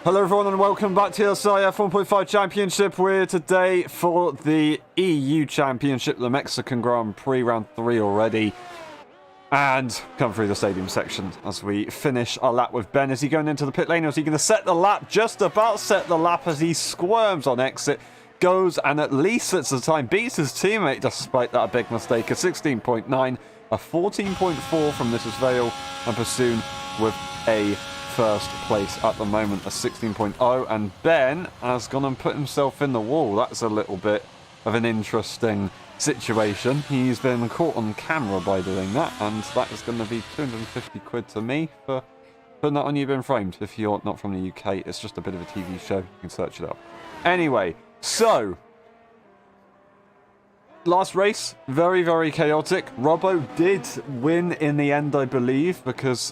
Hello everyone and welcome back to LSI F1.5 Championship. We're today for the EU Championship, the Mexican Grand Prix, round 3 already. And come through the stadium section as we finish our lap with Ben. Is he going into the pit lane or is he going to set the lap? Just about set the lap as he squirms on exit. Goes and at least sets the time. Beats his teammate despite that big mistake. A 16.9, a 14.4 from Mrs. Vale, and Pursoon with a first place at the moment, a 16.0, and Ben has gone and put himself in the wall. That's a little bit of an interesting situation. He's been caught on camera by doing that, and that is going to be 250 quid to me for putting that on You've Been Framed. If you're not from the UK, it's just a bit of a TV show. You can search it up. Anyway, so last race, very, very chaotic. Robbo did win in the end, I believe, because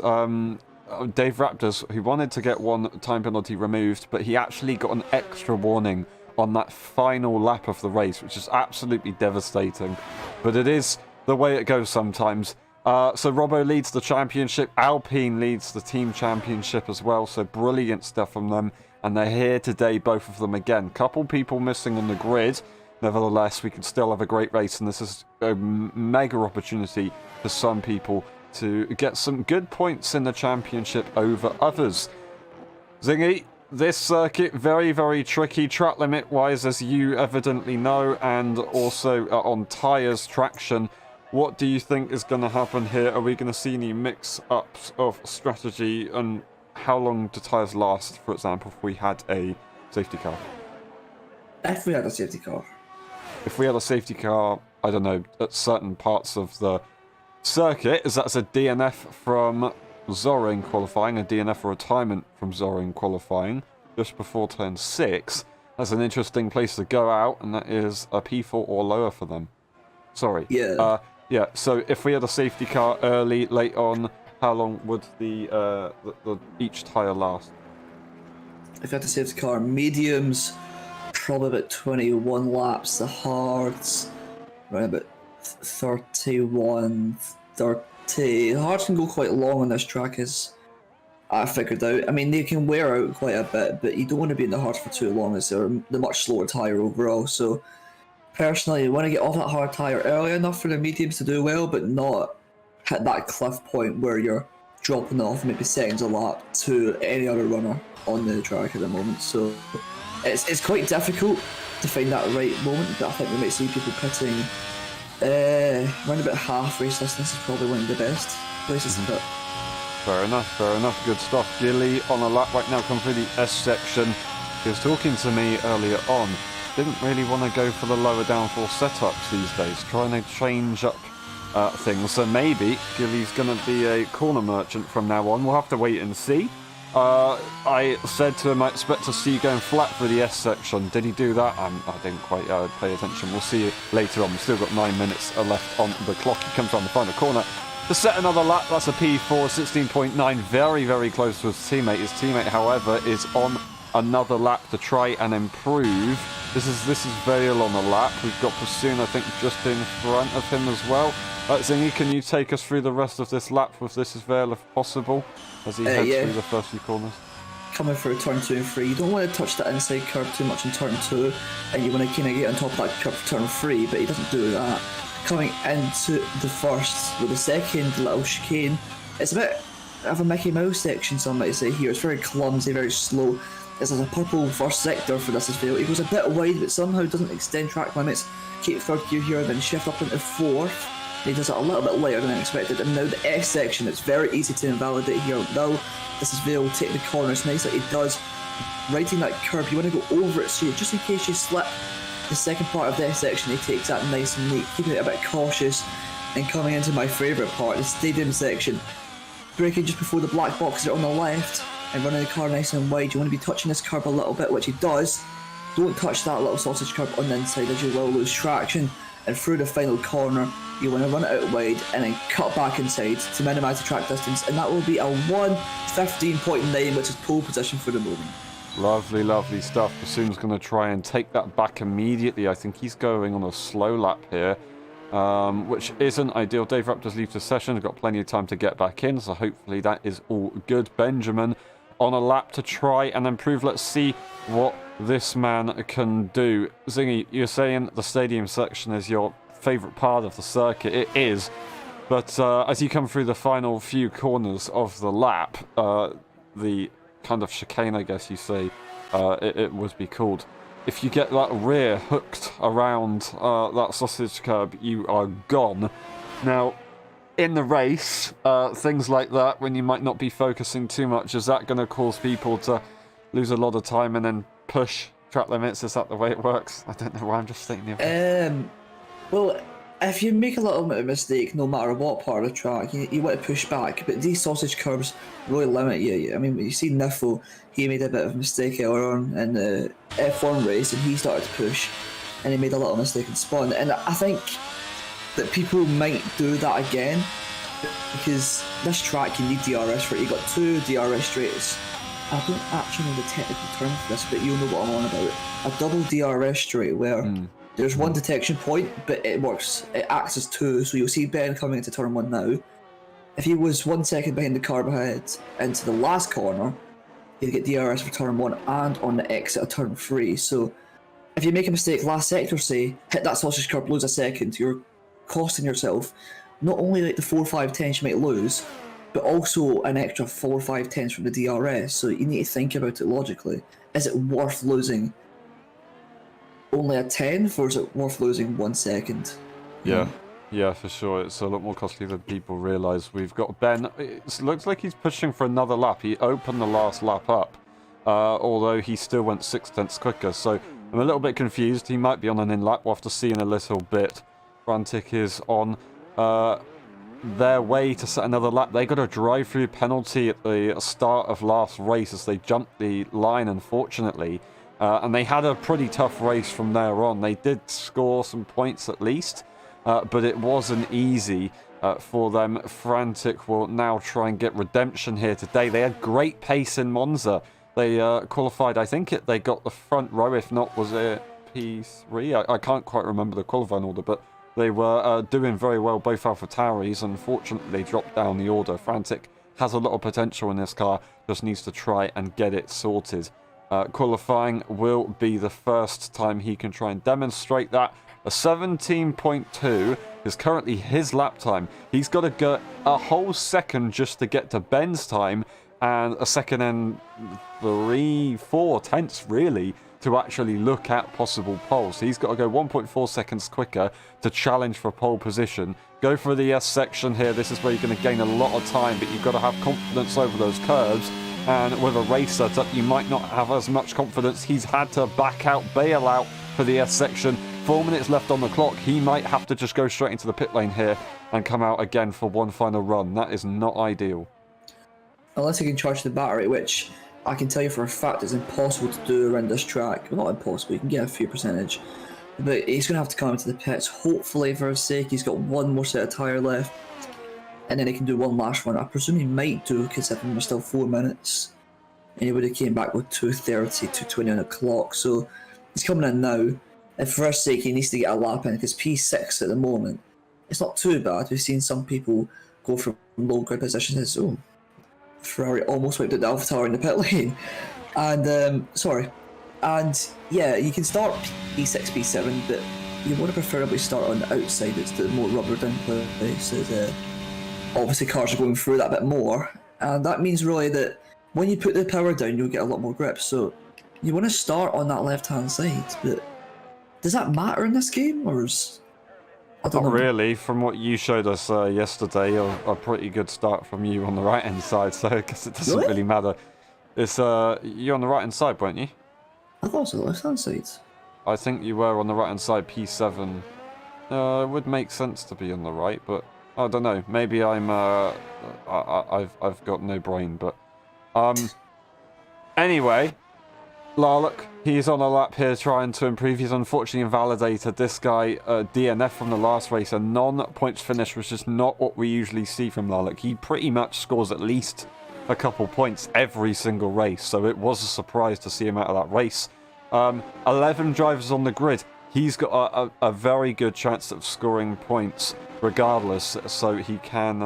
Dave Raptors, who wanted to get one time penalty removed, but he actually got an extra warning on that final lap of the race, which is absolutely devastating. But it is the way it goes sometimes. So Robbo leads the championship. Alpine leads the team championship as well. So brilliant stuff from them. And they're here today, both of them again. Couple people missing on the grid. Nevertheless, we can still have a great race. And this is a mega opportunity for some people to get some good points in the championship over others. Zingy, this circuit, very, very tricky track limit-wise, as you evidently know, and also on tyres, traction. What do you think is going to happen here? Are we going to see any mix-ups of strategy, and how long do tyres last, for example, if we had a safety car? If we had a safety car. If we had a safety car, I don't know, at certain parts of the circuit, as that's a DNF from Zoring qualifying, a DNF retirement from Zoring qualifying just before turn 6. That's an interesting place to go out, and that is a P4 or lower for them. Sorry. Yeah. Yeah, so if we had a safety car early, late on, how long would the each tyre last? If you had a safety car, mediums, probably about 21 laps. The hards, around about 31, 30. The hards can go quite long on this track, as I figured out. I mean, they can wear out quite a bit, but you don't want to be in the hards for too long, as they're the much slower tyre overall. So, personally, you want to get off that hard tyre early enough for the mediums to do well, but not hit that cliff point where you're dropping off maybe seconds a lap to any other runner on the track at the moment. So, it's quite difficult to find that right moment, but I think we might see people pitting around about half race distance is probably one of the best places to pit. Fair enough, good stuff. Gilly on a lap right now, come through the S section. He was talking to me earlier on. Didn't really want to go for the lower downforce setups these days, trying to change up things. So maybe Gilly's going to be a corner merchant from now on. We'll have to wait and see. I said to him I expect to see you going flat for the S section. Did he do that? I didn't quite pay attention. We'll see you later on. We've still got 9 minutes left on the clock. He comes around the final corner to set another lap. That's a P4, 16.9. Very, very close to his teammate. His teammate, however, is on another lap to try and improve. This is Vale on a lap. We've got Pursoon, I think, just in front of him as well. Zingy, can you take us through the rest of this lap with This Is Vale if possible, as he heads through the first few corners? Coming through turn 2 and 3, you don't want to touch that inside curve too much in turn 2, and you want to kind of get on top of that curve for turn 3, but he doesn't do that. Coming into the first with the second little chicane, it's a bit of a Mickey Mouse section, some might say here. It's very clumsy, very slow. This is a purple first sector for This Is Vale. He goes a bit wide, but somehow doesn't extend track limits. Keep third gear here, then shift up into fourth. He does it a little bit later than I expected, and now the S section, it's very easy to invalidate here. Now, This Is Vale take the corners nice like he does. Righting that curb, you want to go over it, so just in case you slip the second part of the S section, he takes that nice and neat, keeping it a bit cautious. And coming into my favourite part, the stadium section, braking just before the black boxes are on the left, and running the car nice and wide. You want to be touching this curb a little bit, which he does. Don't touch that little sausage curb on the inside, as you will lose traction. And through the final corner, you want to run it out wide and then cut back inside to minimise the track distance, and that will be a 1:15.9, which is pole position for the moment. Lovely, lovely stuff. Pursoon's going to try and take that back immediately. I think he's going on a slow lap here, which isn't ideal. Dave Raptors leaves the session. He's got plenty of time to get back in, so hopefully that is all good. Benjamin on a lap to try and improve. Let's see what this man can do. Zingy, you're saying the stadium section is your favourite part of the circuit. It is. But as you come through the final few corners of the lap, the kind of chicane, I guess you say, it would be called. If you get that rear hooked around that sausage curb, you are gone. Now, in the race, things like that, when you might not be focusing too much, is that going to cause people to lose a lot of time and then push track limits? Is that the way it works? I don't know why I'm just thinking of Well, if you make a little bit of mistake, no matter what part of the track, you want to push back. But these sausage curbs really limit you. I mean, you see Niffle, he made a bit of a mistake earlier on in the F1 race, and he started to push, and he made a little mistake in spawn. And I think that people might do that again, because this track you need DRS for it. You got 2 DRS straights. I don't actually know the technical term for this, but you'll know what I'm on about. A double DRS straight where there's one detection point, but it works. It acts as 2, so you'll see Ben coming into turn 1 now. If he was 1 second behind the car ahead into the last corner, he'd get DRS for turn 1 and on the exit of turn 3. So if you make a mistake last sector, say, hit that sausage curb, lose a second, you're costing yourself not only like the 4-5 tenths you might lose, but also an extra 4-5 tenths from the DRS. So you need to think about it logically. Is it worth losing only a 10th, or is it worth losing 1 second? Yeah, for sure. It's a lot more costly than people realise. We've got Ben. It looks like he's pushing for another lap. He opened the last lap up, although he still went 6 tenths quicker. So I'm a little bit confused. He might be on an in-lap. We'll have to see in a little bit. Frantic is on their way to set another lap. They got a drive-through penalty at the start of last race as they jumped the line, unfortunately. And they had a pretty tough race from there on. They did score some points at least, but it wasn't easy for them. Frantic will now try and get redemption here today. They had great pace in Monza. They qualified, I think they got the front row, if not was it P3? I can't quite remember the qualifying order, but they were doing very well, both AlphaTauris. Unfortunately, they dropped down the order. Frantic has a lot of potential in this car, just needs to try and get it sorted. Qualifying will be the first time he can try and demonstrate that. A 17.2 is currently his lap time. He's got to go a whole second just to get to Ben's time, and a second and 3-4 tenths really to actually look at possible poles. So he's got to go 1.4 seconds quicker to challenge for pole position. Go for the S section here. This is where you're going to gain a lot of time, but you've got to have confidence over those curves. And with a race setup, you might not have as much confidence. He's had to back out, bail out for the S section. 4 minutes left on the clock. He might have to just go straight into the pit lane here and come out again for one final run. That is not ideal. Unless he can charge the battery, which I can tell you for a fact is impossible to do around this track. Well, not impossible, you can get a few percentage. But he's going to have to come into the pits. Hopefully, for his sake, he's got one more set of tyre left. And then he can do one last run. I presume he might do, considering there's still 4 minutes. And he would have came back with 2:30, 2:20 on the clock. So he's coming in now. And for his sake, he needs to get a lap in, because P6 at the moment, it's not too bad. We've seen some people go from low grid positions. Oh, Ferrari almost wiped out the AlphaTauri in the pit lane. And, And yeah, you can start P6, P7, but you want to preferably start on the outside. It's the more rubbered in places. Obviously cars are going through that a bit more, and that means really that when you put the power down, you'll get a lot more grip. So you want to start on that left-hand side, but does that matter in this game, or is... I don't know. Not really. From what you showed us yesterday, a pretty good start from you on the right-hand side, so I guess it doesn't really matter. It's you're on the right-hand side, weren't you? I thought it was the left-hand side. I think you were on the right-hand side, P7. It would make sense to be on the right, but I don't know. Maybe I've got no brain, but anyway, Larlock, he's on a lap here trying to improve. He's unfortunately invalidated. This guy, DNF from the last race, a non-points finish, which is not what we usually see from Larlock. He pretty much scores at least a couple points every single race, so it was a surprise to see him out of that race. 11 drivers on the grid. He's got a very good chance of scoring points regardless, so he can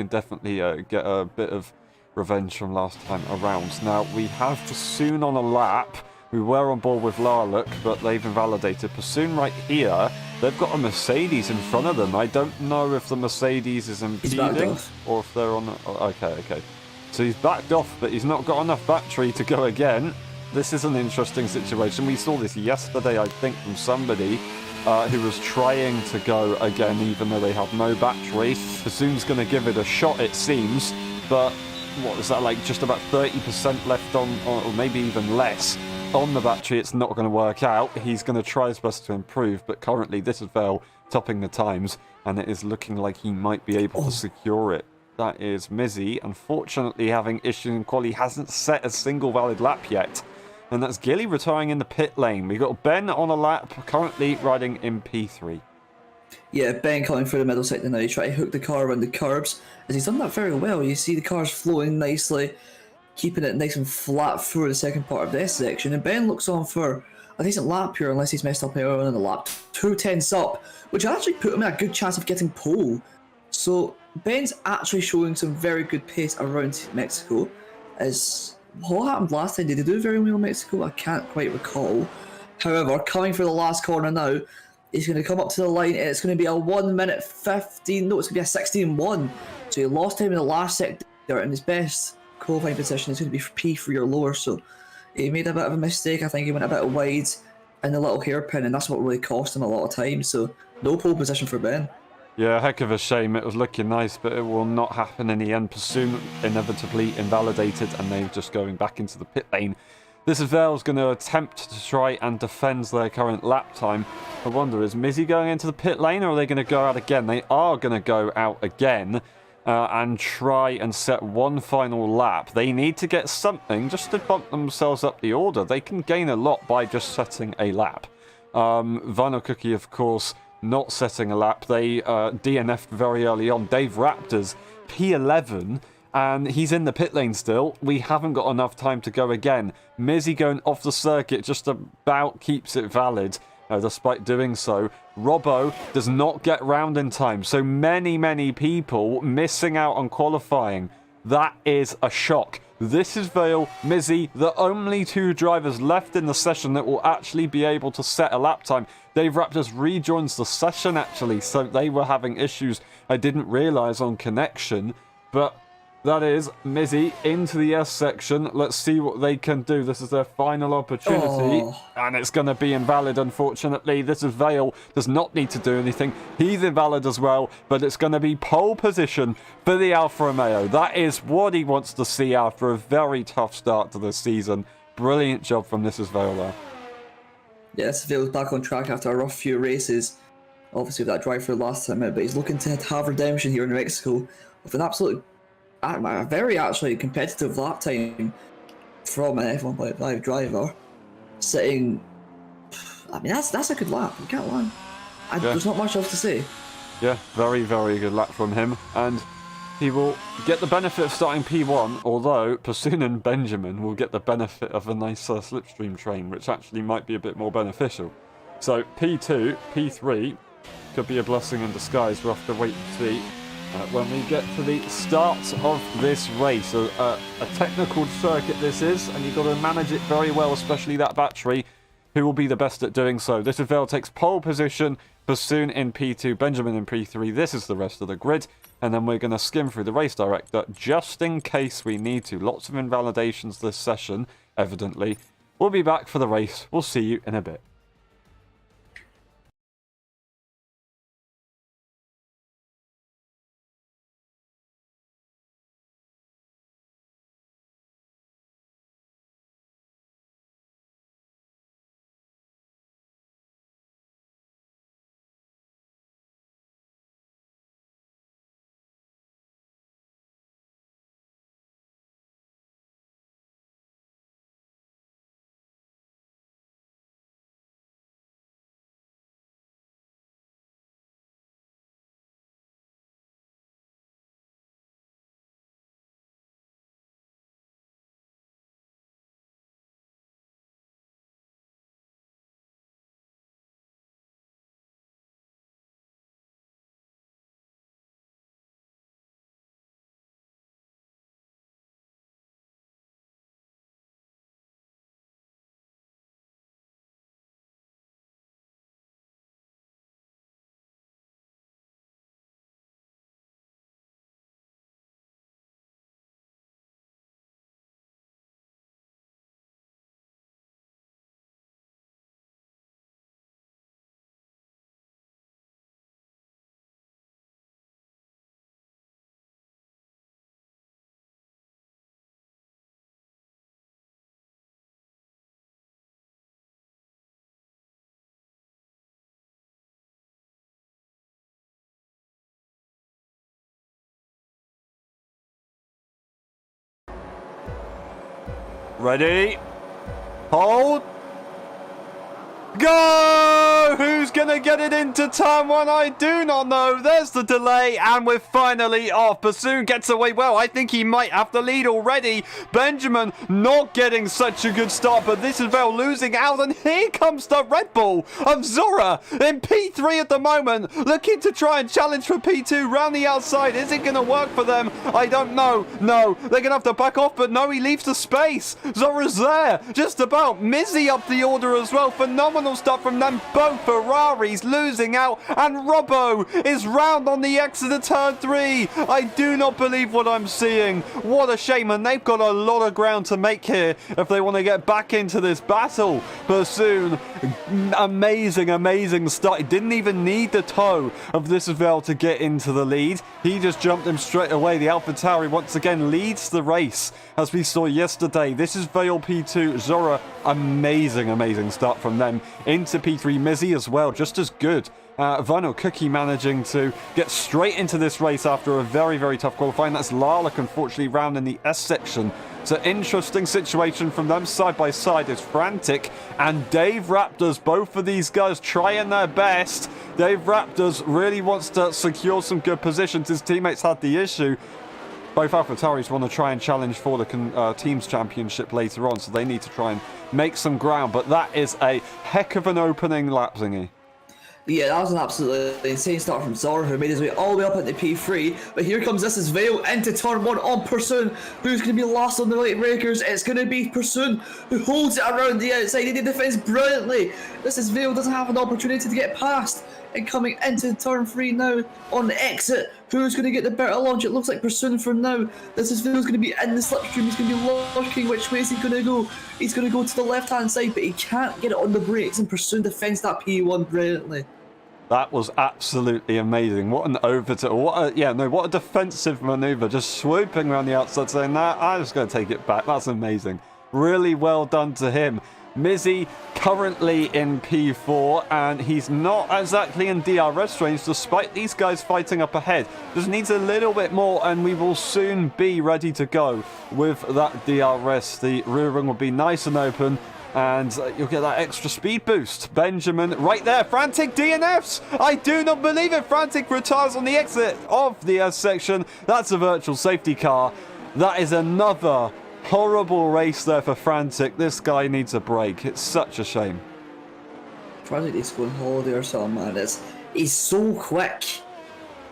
definitely get a bit of revenge from last time around. Now, we have Pursoon on a lap. We were on board with Larlook, but they've invalidated. Pursoon right here. They've got a Mercedes in front of them. I don't know if the Mercedes is impeding or if they're on... Oh, okay. So he's backed off, but he's not got enough battery to go again. This is an interesting situation. We saw this yesterday, I think, from somebody who was trying to go again, even though they have no battery. Pursoon's going to give it a shot, it seems, but what is that, like just about 30% left on, or maybe even less, on the battery? It's not going to work out. He's going to try his best to improve, but currently this is Vale topping the times, and it is looking like he might be able to secure it. That is Mizzy, unfortunately having issues in quali, hasn't set a single valid lap yet. And that's Gilly retiring in the pit lane. We've got Ben on a lap, currently riding in P3. Yeah, Ben coming through the middle sector now. He's trying to hook the car around the curbs, as he's done that very well. You see the cars flowing nicely, keeping it nice and flat through the second part of this section. And Ben looks on for a decent lap here, unless he's messed up earlier in the lap. 2 tenths up, which will actually put him in a good chance of getting pole. So Ben's actually showing some very good pace around Mexico. As what happened last time? Did they do very well in Mexico? I can't quite recall. However, coming for the last corner now, he's going to come up to the line, and it's going to be a 1 minute 15. No, it's going to be a 16-1. So he lost time in the last sector, and his best qualifying position is going to be P3 or lower. So he made a bit of a mistake. I think he went a bit wide in the little hairpin, and that's what really cost him a lot of time. So no pole position for Ben. Yeah, heck of a shame. It was looking nice, but it will not happen in the end. Pursoon inevitably invalidated, and they're just going back into the pit lane. This is Vale's going to attempt to try and defend their current lap time. I wonder, is Mizzy going into the pit lane, or are they going to go out again? They are going to go out again and try and set one final lap. They need to get something just to bump themselves up the order. They can gain a lot by just setting a lap. Vinyl Cookie, of course, not setting a lap. They DNF'd very early on. Dave Raptors, P11, and he's in the pit lane still. We haven't got enough time to go again. Mizzy going off the circuit just about keeps it valid, despite doing so. Robbo does not get round in time. So many people missing out on qualifying. That is a shock. This is Vale, Mizzy, the only two drivers left in the session that will actually be able to set a lap time. Dave Raptors rejoins the session, actually, so they were having issues I didn't realise on connection. But that is Mizzy into the S section. Let's see what they can do. This is their final opportunity, and it's going to be invalid, unfortunately. This is Vale, does not need to do anything. He's invalid as well, but it's going to be pole position for the Alfa Romeo. That is what he wants to see after a very tough start to the season. Brilliant job from This is Vale there. Yes, Vale's back on track after a rough few races. Obviously with that drive through last time out, but he's looking to have redemption here in Mexico with an absolute, a very actually competitive lap time from an F1.5 driver. Sitting, I mean, that's a good lap, you can't lie. There's not much else to say. Yeah, very good lap from him, and he will get the benefit of starting P1, although Pursoon and Benjamin will get the benefit of a nice slipstream train, which actually might be a bit more beneficial. So P2, P3 could be a blessing in disguise. We'll have to wait and see when we get to the start of this race. A technical circuit this is, and you've got to manage it very well, especially that battery. Who will be the best at doing so? This is Vale takes pole position, Pursoon in P2, Benjamin in P3. This is the rest of the grid. And then we're going to skim through the race director just in case we need to. Lots of invalidations this session, evidently. We'll be back for the race. We'll see you in a bit. Ready? Hold. Go! Who's going to get it into turn one? I do not know. There's the delay, and we're finally off. Bassoon gets away well. I think he might have the lead already. Benjamin not getting such a good start, but this is Vel losing out, and here comes the Red Bull of Zora in P3 at the moment, looking to try and challenge for P2 round the outside. Is it going to work for them? I don't know. No, they're going to have to back off, but no, he leaves the space. Zora's there, just about. Mizzy up the order as well. Phenomenal stuff from them both. Ferraris losing out, and Robbo is round on the exit of turn 3. I do not believe what I'm seeing. What a shame, and they've got a lot of ground to make here if they want to get back into this battle. Bassoon, amazing start. He didn't even need the toe of this Vel to get into the lead. He just jumped him straight away. The AlphaTauri once again leads the race as we saw yesterday. This is Vale P2, Zora, amazing start from them. Into P3, Mizzy as well, just as good. Vinyl Cookie managing to get straight into this race after a very tough qualifying. That's Lalak, unfortunately, round in the S section. It's an interesting situation from them. Side by side is Frantic and Dave Raptors. Both of these guys trying their best. Dave Raptors really wants to secure some good positions. His teammates had the issue. Both AlphaTauris want to try and challenge for the Teams Championship later on, so they need to try and make some ground. But that is a heck of an opening lap, Zingy. Yeah, that was an absolutely insane start from Zora, who made his way all the way up into P3. But here comes this is Vale into turn 1 on Pursoon, who's going to be last on the late breakers. It's going to be Pursoon who holds it around the outside. He defends brilliantly. This is Vale, doesn't have an opportunity to get past. And coming into turn 3 now on the exit. Who's going to get the better launch? It looks like Pursoon for now. This is Vale's going to be in the slipstream. He's going to be lurking. Which way is he going to go? He's going to go to the left-hand side, but he can't get it on the brakes. And Pursoon defends that P1 brilliantly. That was absolutely amazing. What an what a defensive maneuver. Just swooping around the outside saying, nah, I'm just going to take it back. That's amazing. Really well done to him. Mizzy currently in P4, and he's not exactly in DRS range despite these guys fighting up ahead. Just needs a little bit more, and we will soon be ready to go with that DRS. The rear wing will be nice and open, and you'll get that extra speed boost. Benjamin right there. Frantic DNFs. I do not believe it. Frantic retires on the exit of the S section. That's a virtual safety car. That is another horrible race there for Frantic. This guy needs a break. It's such a shame. Frantic needs to go on holiday or something, man. He's so quick.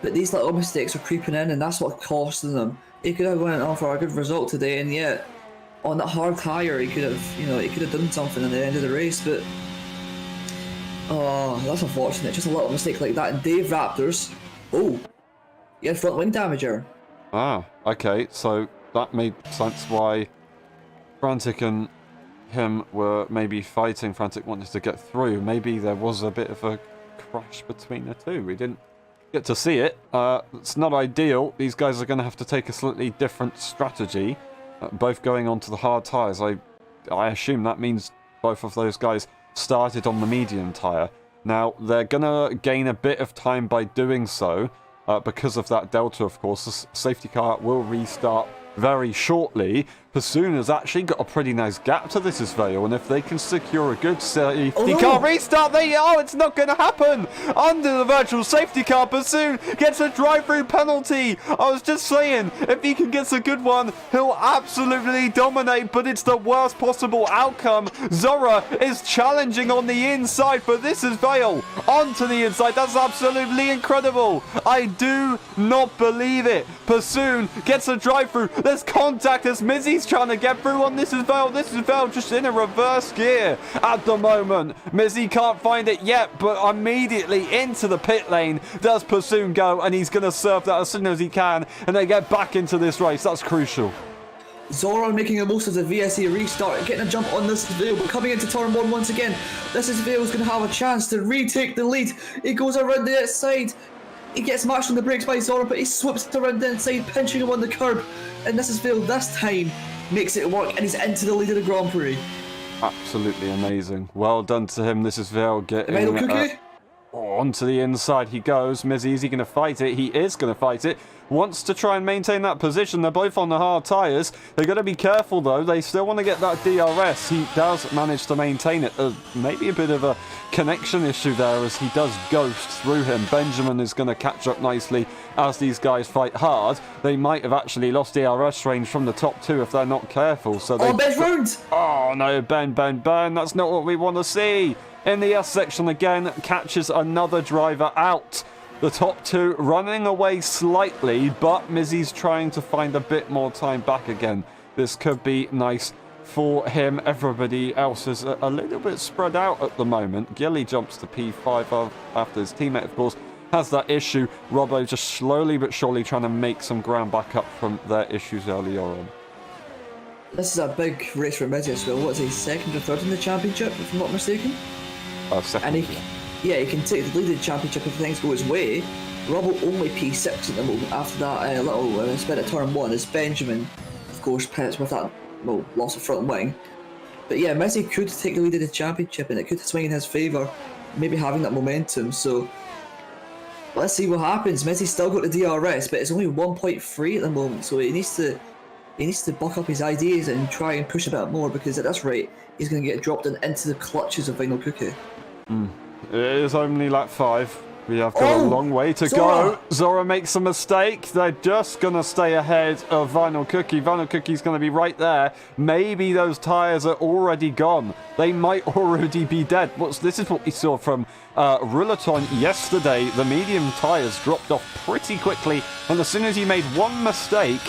But these little mistakes are creeping in, and that's what's costing them. He could have went on for a good result today, and yet on that hard tire, he could have done something at the end of the race. But oh, that's unfortunate. Just a little mistake like that. And Dave Raptors, oh, he had front wing damage there. Ah, okay. So that made sense why Frantic and him were maybe fighting. Frantic wanted to get through. Maybe there was a bit of a crash between the two. We didn't get to see it. It's not ideal. These guys are going to have to take a slightly different strategy. Both going onto the hard tyres. I assume that means both of those guys started on the medium tyre. Now, they're going to gain a bit of time by doing so. Because of that delta, of course. The safety car will restart very shortly. Pursoon has actually got a pretty nice gap to this as Vale, and if they can secure a good safety car restart, it's not going to happen. Under the virtual safety car, Pursoon gets a drive-through penalty. I was just saying, if he can get a good one, he'll absolutely dominate, but it's the worst possible outcome. Zora is challenging on the inside, but this is Vale onto the inside. That's absolutely incredible. I do not believe it. Pursoon gets a drive-through. There's contact as Mizzy's trying to get through on This is Vale just in a reverse gear at the moment. Mizzy can't find it yet, but immediately into the pit lane does Pursoon go, and he's going to serve that as soon as he can, and they get back into this race. That's crucial. Zora making the most of the VSA restart, getting a jump on this Vale, but coming into turn 1 once again. This is Vale's going to have a chance to retake the lead. He goes around the outside. He gets matched on the brakes by Zora, but he slips around the inside, pinching him on the curb. And this is Vale this time makes it work, and he's into the lead of the Grand Prix. Absolutely amazing. Well done to him. This is Vale getting... Vinyl Cookie? onto the inside he goes. Mizzy, is he going to fight it? He is going to fight it. Wants to try and maintain that position. They're both on the hard tyres. They've got to be careful, though. They still want to get that DRS. He does manage to maintain it. Maybe a bit of a connection issue there as he does ghost through him. Benjamin is going to catch up nicely as these guys fight hard. They might have actually lost DRS range from the top two if they're not careful. So they... Ben's round! Oh, no, Ben. That's not what we want to see. In the S section again, catches another driver out. The top two running away slightly, but Mizzy's trying to find a bit more time back again. This could be nice for him. Everybody else is a little bit spread out at the moment. Gilly jumps to P5 after his teammate, of course, has that issue. Robbo just slowly but surely trying to make some ground back up from their issues earlier on. This is a big race for Mizzy as well. What is he, second or third in the championship, if I'm not mistaken? Second. And he can take the lead in the championship if things go his way. Robbo only P6 at the moment after that little spin at turn 1 as Benjamin, of course, pits with that loss of front wing. But yeah, Mizzy could take the lead in the championship and it could swing in his favour, maybe having that momentum. So let's see what happens. Mizzy's still got the DRS, but it's only 1.3 at the moment, so he needs to buck up his ideas and try and push a bit more, because at this rate he's going to get dropped into the clutches of Vinyl Cookie. It is only lap 5. We have got a long way to go. Zora makes a mistake. They're just going to stay ahead of Vinyl Cookie. Vinyl Cookie's going to be right there. Maybe those tyres are already gone. They might already be dead. This is what we saw from Rouleton yesterday. The medium tyres dropped off pretty quickly, and as soon as you made one mistake,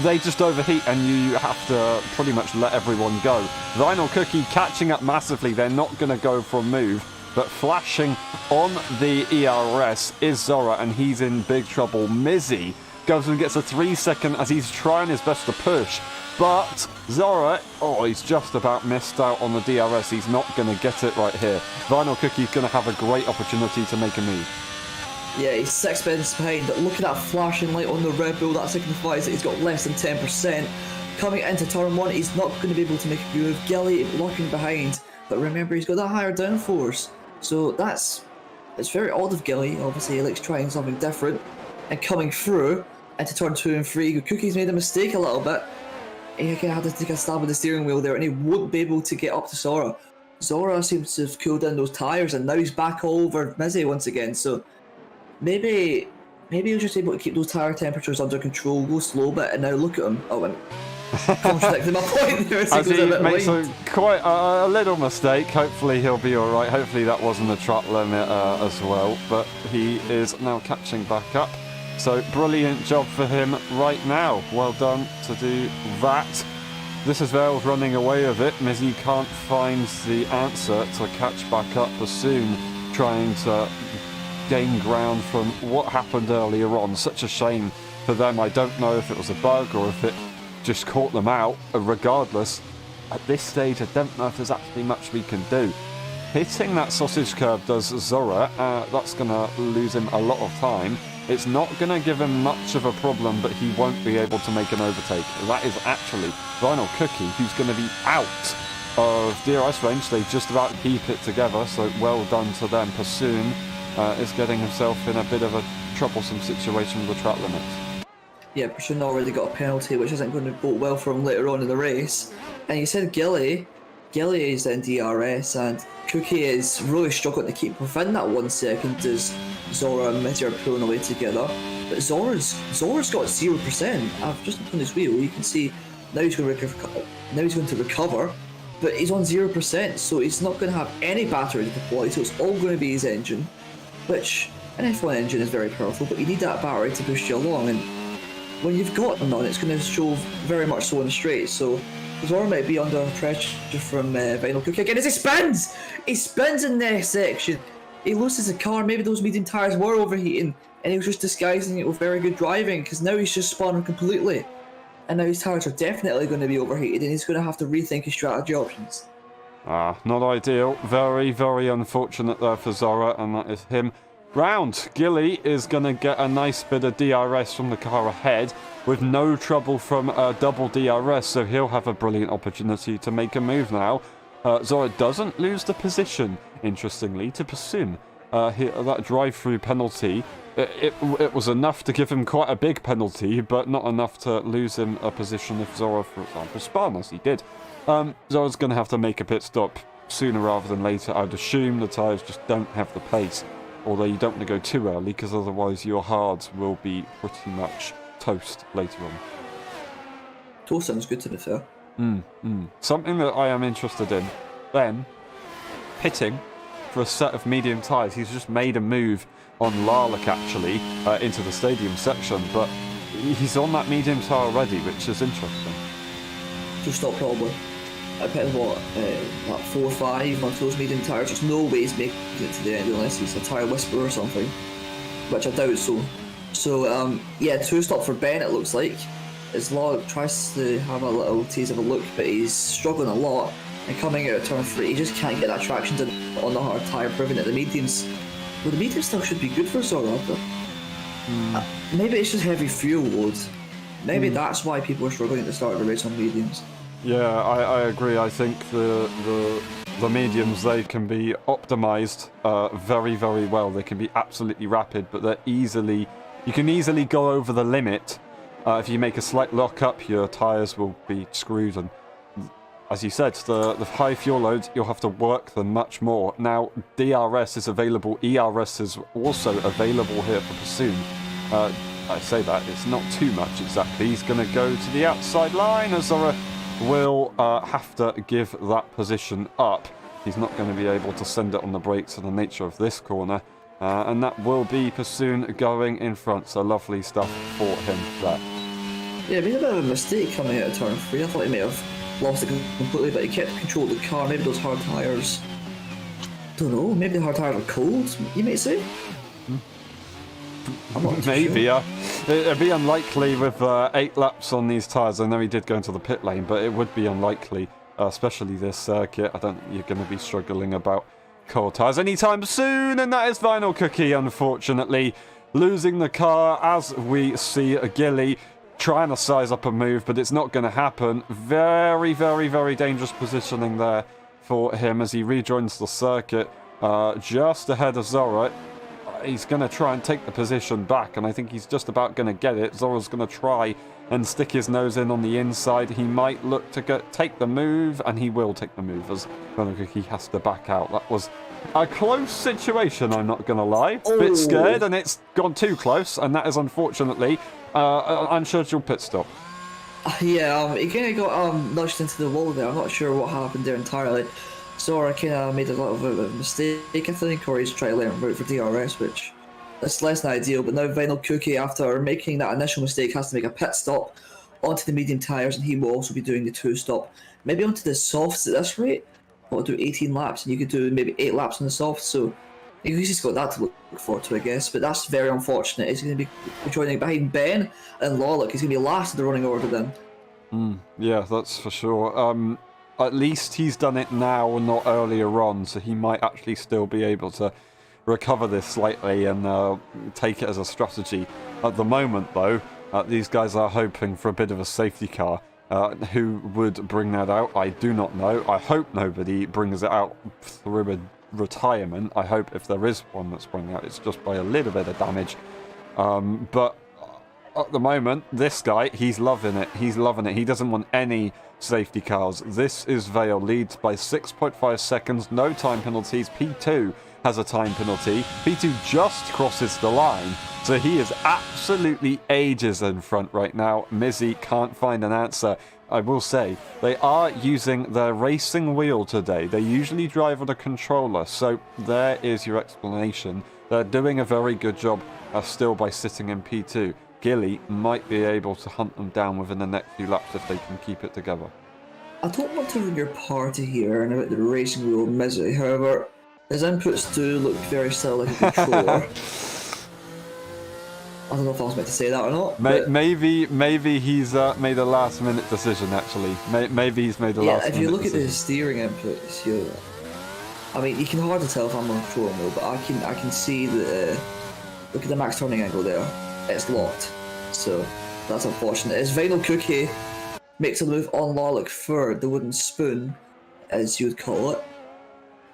they just overheat and you have to pretty much let everyone go. Vinyl Cookie catching up massively. They're not going to go for a move. But flashing on the ERS is Zora, and he's in big trouble. Mizzy goes and gets a 3-second as he's trying his best to push. But Zora, he's just about missed out on the DRS. He's not going to get it right here. Vinyl Cookie's going to have a great opportunity to make a move. Yeah, he's 6 minutes behind, but look at that flashing light on the Red Bull. That signifies that he's got less than 10%. Coming into turn 1, he's not going to be able to make a move. Gilly looking behind, but remember, he's got that higher downforce. So it's very odd of Gilly. Obviously, he likes trying something different. And coming through into turn 2 and 3, Cookie's made a mistake a little bit. He kind of had to take a stab with the steering wheel there, and he won't be able to get up to Zora. Zora seems to have cooled down those tyres, and now he's back all over Mizzy once again. So maybe he's just able to keep those tyre temperatures under control, go slow bit, and now look at him. Contradicting my point there as he makes quite a little mistake. Hopefully he'll be alright. Hopefully that wasn't a track limit as well, but he is now catching back up, so brilliant job for him right now. Well done to do that. This is Vale running away with it. Mizzy can't find the answer to catch back up soon, trying to gain ground from what happened earlier on. Such a shame for them. I don't know if it was a bug or if it just caught them out. Regardless, at this stage I don't know if there's actually much we can do. Hitting that sausage curb does Zora. That's going to lose him a lot of time. It's not going to give him much of a problem, but he won't be able to make an overtake. That is actually Vinyl Cookie, who's going to be out of DRS range. They just about keep it together, so well done to them. Pursoon is getting himself in a bit of a troublesome situation with the track limits. Yeah, Pursoon already got a penalty, which isn't going to bode well for him later on in the race. And you said Gilly is in DRS, and Cookie is really struggling to keep within that 1 second as Zora and Mizzy are pulling away together. But Zora's got 0%. I've just looked on his wheel. You can see now he's going to recover, but he's on 0%, so he's not going to have any battery to deploy. So it's all going to be his engine, which an F1 engine is very powerful, but you need that battery to push you along. And when you've got none, it's going to show very much so in the straight. So Zora might be under pressure from Vinyl Cookie again as he spins! He spins in this section. He loses the car. Maybe those medium tyres were overheating, and he was just disguising it with very good driving, because now he's just spun completely. And now his tyres are definitely going to be overheated, and he's going to have to rethink his strategy options. Not ideal. Very, very unfortunate there for Zora, and that is him. Round. Gilly is going to get a nice bit of DRS from the car ahead with no trouble from double DRS, so he'll have a brilliant opportunity to make a move now. Zora doesn't lose the position, interestingly, to Pursoon. that drive-through penalty, it was enough to give him quite a big penalty, but not enough to lose him a position if Zora, for example, spun, as he did. Zora's going to have to make a pit stop sooner rather than later. I'd assume the tyres just don't have the pace, although you don't want to go too early, because otherwise your hards will be pretty much toast later on. Toast sounds good, to be fair. Something that I am interested in, Ben, pitting for a set of medium tyres. He's just made a move on Larlick, actually, into the stadium section, but he's on that medium tyre already, which is interesting. Two-stop probably. I bet what, like 4 or 5 on those medium tyres. There's no way he's making it to the end unless he's a tyre whisperer or something, which I doubt so. So, yeah, two-stop for Ben, it looks like. As Larlick tries to have a little tease of a look, but he's struggling a lot. And coming out of turn 3, he just can't get that traction on the hard tyre, proving that the mediums... Well, the medium still should be good for Zora, but... maybe it's just heavy fuel load. Maybe that's why people are struggling at the start of the race on mediums. Yeah, I agree. I think the mediums, they can be optimized very, very well. They can be absolutely rapid, but they're easily... You can easily go over the limit. If you make a slight lock-up, your tyres will be screwed, and as you said, the high fuel loads, you'll have to work them much more. Now, DRS is available, ERS is also available here for Pursuit. I say that, it's not too much exactly. He's going to go to the outside line, as Zora will have to give that position up. He's not going to be able to send it on the brakes in the nature of this corner. And that will be Pursuit going in front, so lovely stuff for him there. Yeah, it made a bit of a mistake coming out of turn 3. I thought he may have lost it completely, but he kept control of the car. Maybe those hard tyres... don't know, maybe the hard tyres are cold, you might say? I'm not too Maybe, sure. it'd be unlikely with 8 laps on these tyres. I know he did go into the pit lane, but it would be unlikely, especially this circuit. I don't think you're going to be struggling about cold tyres anytime soon, and that is Vinyl Cookie, unfortunately, losing the car as we see Gilly trying to size up a move, but it's not going to happen. Very, very, very dangerous positioning there for him as he rejoins the circuit just ahead of Zora. He's going to try and take the position back, and I think he's just about going to get it. Zora's going to try and stick his nose in on the inside. He might look to take the move, and he will take the move as he has to back out. That was a close situation, I'm not going to lie. Bit scared, and it's gone too close, and that is unfortunately an unscheduled pit stop. Yeah, he kind of got nudged into the wall there. I'm not sure what happened there entirely. Zora kind of made a little bit of a mistake, I think, or he's trying to learn route for DRS, which is less than ideal. But now Vinyl Cookie, after making that initial mistake, has to make a pit stop onto the medium tyres, and he will also be doing the two-stop. Maybe onto the softs at this rate. We'll do 18 laps, and you could do maybe 8 laps on the softs, so he's just got that to look forward to, I guess. But that's very unfortunate. He's going to be joining behind Ben and Larlick. He's going to be last in the running order then. Yeah, that's for sure. At least he's done it now and not earlier on, so he might actually still be able to recover this slightly and take it as a strategy. At the moment, though, these guys are hoping for a bit of a safety car. Who would bring that out? I do not know. I hope nobody brings it out through a retirement. I hope if there is one that's bringing out, it's just by a little bit of damage. But at the moment, this guy, he's loving it. He's loving it. He doesn't want any safety cars. This is Vale, leads by 6.5 seconds, no time penalties. P2 has a time penalty. P2 just crosses the line, so he is absolutely ages in front right now. Mizzy can't find an answer. I will say, they are using their racing wheel today. They usually drive on a controller, so there is your explanation. They're doing a very good job still by sitting in P2. Gilly might be able to hunt them down within the next few laps if they can keep it together. I don't want to ruin your party here and about the racing wheel Mizzy, however, his inputs do look very still like a controller. I don't know if I was meant to say that or not. Maybe he's made a last minute decision actually. Maybe he's made a last minute decision. Yeah, if you look at the steering inputs, I mean, you can hardly tell if I'm on control mode, but I can see the look at the max turning angle there. It's locked, so that's unfortunate. As Vinyl Cookie makes a move on Larlick for the wooden spoon, as you would call it.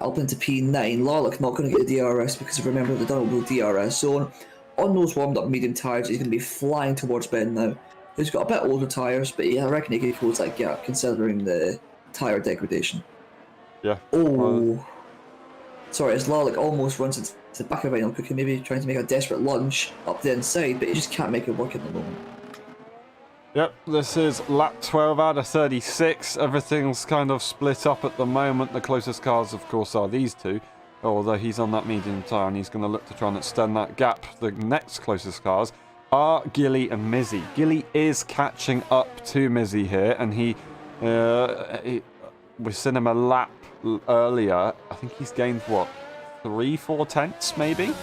up into P9. Larlick not going to get the DRS because remember the double DRS zone. On those warmed up medium tyres, he's going to be flying towards Ben now. He's got a bit older tyres, but yeah, I reckon he could close that gap considering the tyre degradation. Yeah. Oh. Sorry, as Larlick almost runs into the back of Vinyl Cookie, maybe trying to make a desperate lunge up the inside, but he just can't make it work at the moment. Yep, this is lap 12 out of 36. Everything's kind of split up at the moment. The closest cars, of course, are these two. Although he's on that medium tyre and he's going to look to try and extend that gap. The next closest cars are Gilly and Mizzy. Gilly is catching up to Mizzy here, and we've seen him a lap earlier. I think he's gained, what, 3-4 tenths maybe?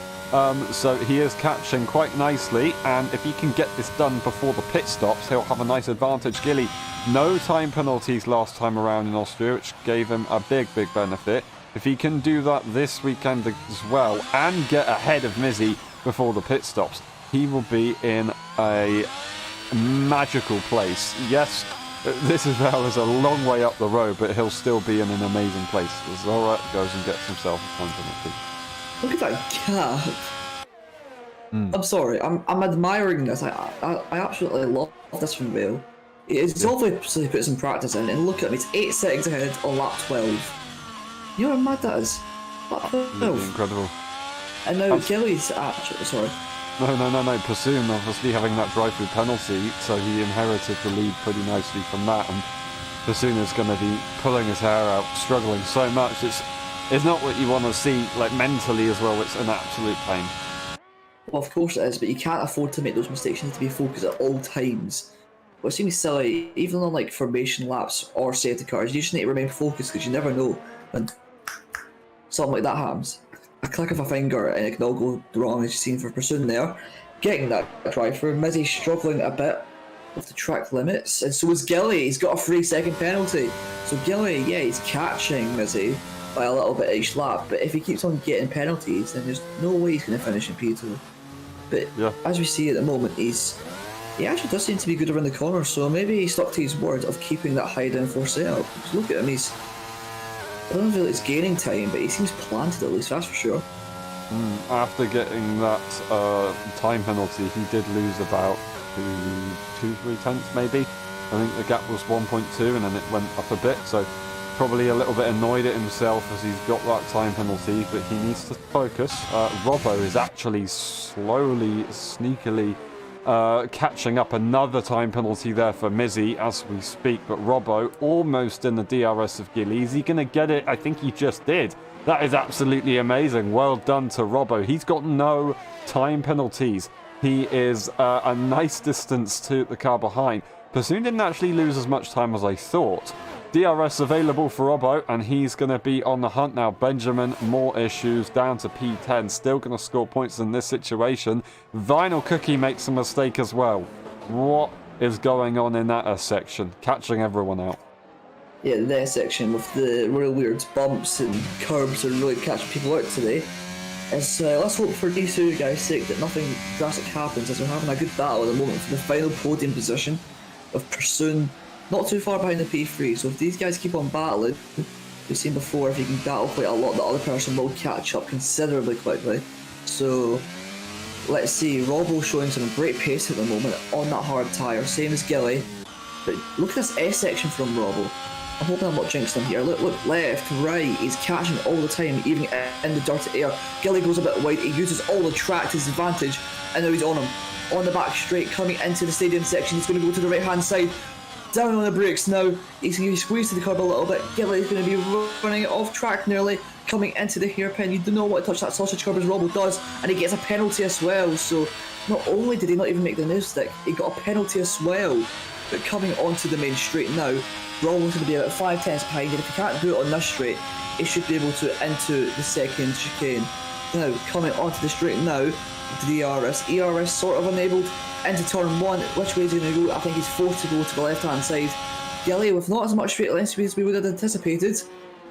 So he is catching quite nicely, and if he can get this done before the pit stops, he'll have a nice advantage. Gilly, no time penalties last time around in Austria, which gave him a big benefit. If he can do that this weekend as well and get ahead of Mizzy before the pit stops, he will be in a magical place. Yes, this is a long way up the road, but he'll still be in an amazing place as Zora goes and gets himself a time penalty. Look at that gap. I'm sorry, I'm admiring this. I absolutely love this from Vale. It's obviously put some practice in, and look at him, it's 8 seconds ahead on lap 12. You know how mad that is? Lap 12. Incredible. And now Gilly's actually, sorry. No. Pursuit obviously having that drive-through penalty, so he inherited the lead pretty nicely from that, and Pursuit is going to be pulling his hair out, struggling so much. It's not what you want to see, like mentally as well. It's an absolute pain. Well, of course it is, but you can't afford to make those mistakes. You need to be focused at all times. What seems silly, even on like formation laps or safety cars, you just need to remain focused because you never know when something like that happens. A click of a finger and it can all go wrong, as you've seen for Pursuit there. Getting that drive through, Mizzy struggling a bit with the track limits, and so is Gilly. He's got a 3-second penalty. So Gilly, yeah, he's catching Mizzy by a little bit each lap, but if he keeps on getting penalties, then there's no way he's going to finish in P2. But as we see at the moment, he actually does seem to be good around the corner, so maybe he stuck to his word of keeping that high downforce setup. Look at him, I don't feel like he's gaining time, but he seems planted at least, that's for sure. After getting that time penalty, he did lose about 2-3 tenths maybe. I think the gap was 1.2 and then it went up a bit, so probably a little bit annoyed at himself as he's got that time penalty, but he needs to focus. Robbo is actually slowly, sneakily catching up. Another time penalty there for Mizzy as we speak, but Robbo almost in the DRS of Gilly. Is he going to get it? I think he just did. That is absolutely amazing. Well done to Robbo. He's got no time penalties. He is a nice distance to the car behind. Pursuit didn't actually lose as much time as I thought. DRS available for Robbo, and he's going to be on the hunt now. Benjamin, more issues, down to P10. Still going to score points in this situation. Vinyl Cookie makes a mistake as well. What is going on in that section? Catching everyone out. Yeah, the section with the real weird bumps and curbs are really catching people out today. Let's hope for these two guys' sake that nothing drastic happens, as we're having a good battle at the moment for the final podium position of Pursuit. Not too far behind the P3, so if these guys keep on battling, we've seen before, if you can battle quite a lot, the other person will catch up considerably quickly. So let's see, Robbo showing some great pace at the moment on that hard tyre, same as Gilly. But look at this S section from Robbo. I'm hoping I'm not jinxing him here. Look, left, right, he's catching all the time, even in the dirty air. Gilly goes a bit wide, he uses all the track to his advantage, and now he's on him. On the back straight, coming into the stadium section, he's going to go to the right hand side. Down on the brakes now, he's going to be squeezed to the curb a little bit. Gilly's going to be running it off track nearly, coming into the hairpin. You do not want to touch that sausage curb as Robbo does, and he gets a penalty as well. So not only did he not even make the nose stick, he got a penalty as well. But coming onto the main straight now, Robbo's going to be about 5 tenths behind, and if he can't do it on this straight, he should be able to into the second chicane. Now, coming onto the straight now, the ERS sort of enabled into turn 1. Which way is he going to go? I think he's forced to go to the left hand side. Gilly with not as much straight line speed as we would have anticipated,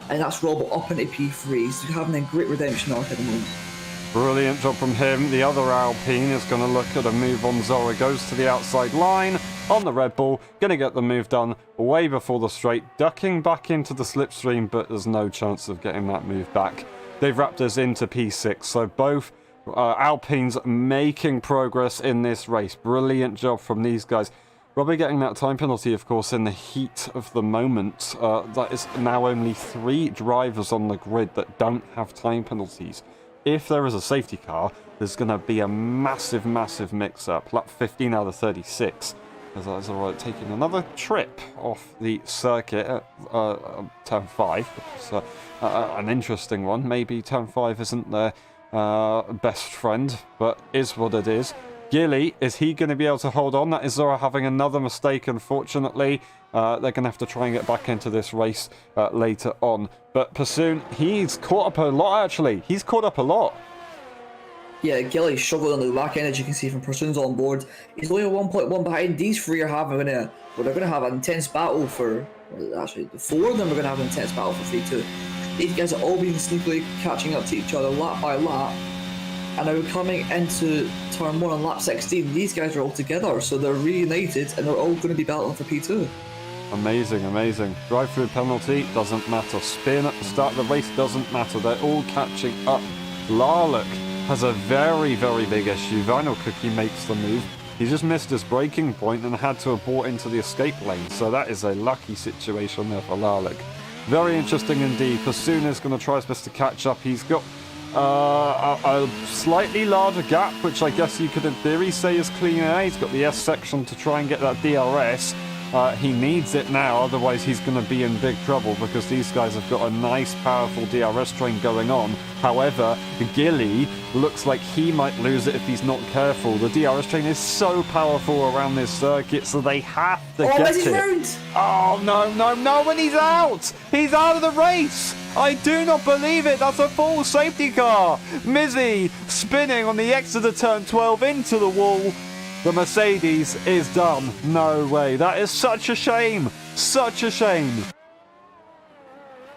and that's Robbo up into P3. He's having a great redemption arc at the moment. Brilliant job from him. The other Alpine is going to look at a move on Zora. Goes to the outside line. on the Red Bull, going to get the move done way before the straight, ducking back into the slipstream, but there's no chance of getting that move back. They've wrapped us into P6, so both Alpines making progress in this race. Brilliant job from these guys. Robbie getting that time penalty, of course, in the heat of the moment. That is now only 3 drivers on the grid that don't have time penalties. If there is a safety car, there's going to be a massive, massive mix-up. Lap 15 out of 36. As that is alright, taking another trip off the circuit at turn 5. Which is an interesting one. Maybe turn 5 isn't their best friend, but is what it is. Gilly, is he going to be able to hold on? That is Zora having another mistake, unfortunately. They're going to have to try and get back into this race later on. But Pursoon, he's caught up a lot, actually. He's caught up a lot. Yeah, Gilly's struggling on the back end, as you can see from Pursoon's on board. He's only 1.1 behind. These 3 are having they're going to have an intense battle for... Actually, the 4 of them are going to have an intense battle for 3-2. These guys are all being sneakily catching up to each other lap by lap. And now we're coming into turn 1 on lap 16. These guys are all together, so they're reunited, and they're all going to be battling for P2. Amazing, amazing. Drive-through penalty doesn't matter. Spin at the start of the race doesn't matter. They're all catching up. Larlock has a very, very big issue. Vinyl Cookie makes the move. He just missed his braking point and had to abort into the escape lane. So that is a lucky situation there for Larlock. Very interesting indeed. Pursoon is going to try his best to catch up. He's got a slightly larger gap, which I guess you could in theory say is clean air. He's got the S section to try and get that DRS. He needs it now, otherwise he's going to be in big trouble because these guys have got a nice powerful DRS train going on. However, Gilly looks like he might lose it if he's not careful. The DRS train is so powerful around this circuit, so they have to get it. Round. Oh, no, and he's out! He's out of the race! I do not believe it! That's a full safety car! Mizzy spinning on the exit of turn 12 into the wall. The Mercedes is done. No way. That is such a shame. Such a shame.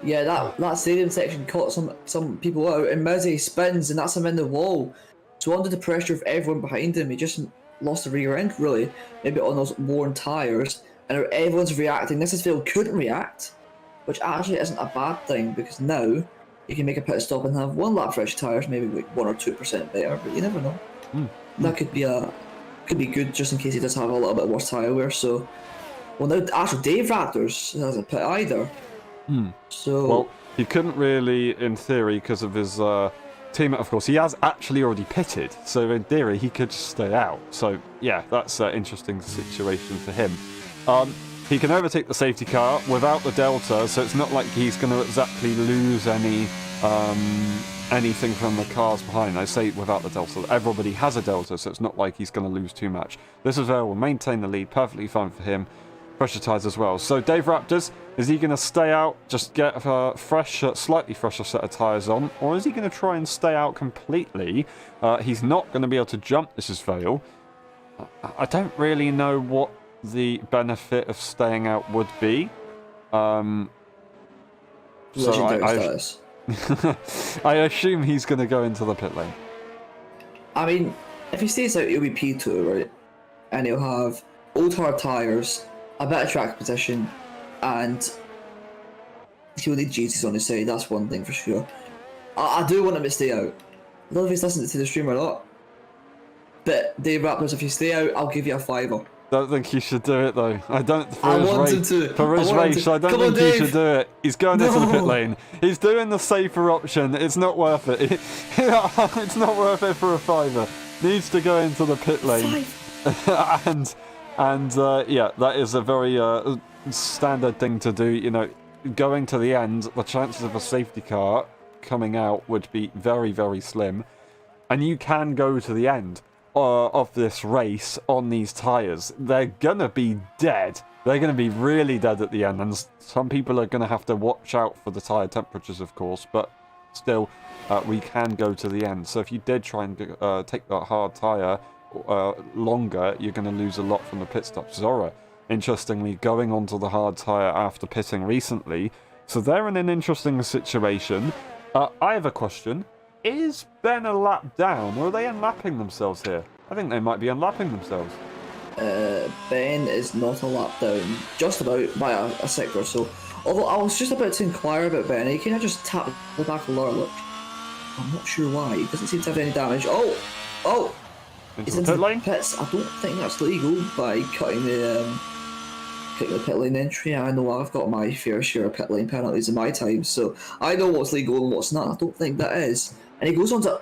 Yeah, that stadium section caught some people out, and Mizzy spins, and that's him in the wall. So under the pressure of everyone behind him, he just lost the rear end, really. Maybe on those worn tyres. And now everyone's reacting. This is Phil couldn't react, which actually isn't a bad thing, because now you can make a pit stop and have 1 lap fresh tyres, maybe like 1 or 2% better, but you never know. That could be good just in case he does have a little bit worse tyre wear. So, well, now actually Dave Raptors hasn't pit either. So, well, he couldn't really, in theory, because of his teammate. Of course, he has actually already pitted, so in theory he could just stay out. So yeah, that's an interesting situation for him. He can overtake the safety car without the delta, so it's not like he's going to exactly lose anything from the cars behind. I say without the delta. Everybody has a delta, so it's not like he's going to lose too much. This is where we'll maintain the lead. Perfectly fine for him. Pressure tyres as well. So Dave Raptors, is he going to stay out, just get a slightly fresher set of tyres on, or is he going to try and stay out completely? He's not going to be able to jump. This is Vale. I don't really know what the benefit of staying out would be. I assume he's going to go into the pit lane. I mean, if he stays out, he'll be P2, right? And he'll have old hard tyres, a better track position, and he'll need Jesus on his side. That's one thing for sure. I do want him to stay out. I don't know if he's listening to the stream or not. But Dave Raptors, if you stay out, I'll give you a $5. Don't think you should do it though. I don't. I want him to. For his race, I don't think you should do it. He's going into the pit lane. He's doing the safer option. It's not worth it. It's not worth it for a $5. Needs to go into the pit lane. and yeah, that is a very standard thing to do. You know, going to the end, the chances of a safety car coming out would be very, very slim, and you can go to the end of this race on these tyres. They're gonna be dead. They're gonna be really dead at the end, and some people are gonna have to watch out for the tyre temperatures, of course, but still, we can go to the end. So if you did try and take that hard tyre longer, you're gonna lose a lot from the pit stop. Zora, interestingly, going onto the hard tyre after pitting recently, so they're in an interesting situation. I have a question. Is Ben a lap down, or are they unlapping themselves here? I think they might be unlapping themselves. Ben is not a lap down, just about by a second or so. Although I was just about to inquire about Ben, he kind of just tapped the back of the look. I'm not sure why. He doesn't seem to have any damage. Oh! He's Into the pit lane? pits. I don't think that's legal by cutting the pit lane entry. I know I've got my fair share of pit lane penalties in my time, so I know what's legal and what's not. I don't think that is. And he goes on to...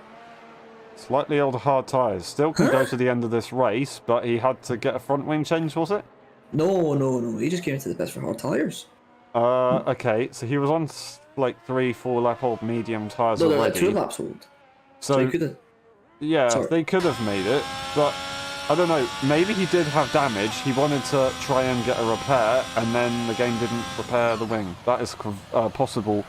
Slightly older hard tyres. Still can go to the end of this race, but he had to get a front wing change, was it? No. He just came into the pits for hard tyres. Okay, so he was on like 3-4 lap old medium tyres No, they're already. like 2 laps old. So he could have... yeah, Sorry. they could have made it, but I don't know. Maybe he did have damage. He wanted to try and get a repair, and then the game didn't repair the wing. That is a possible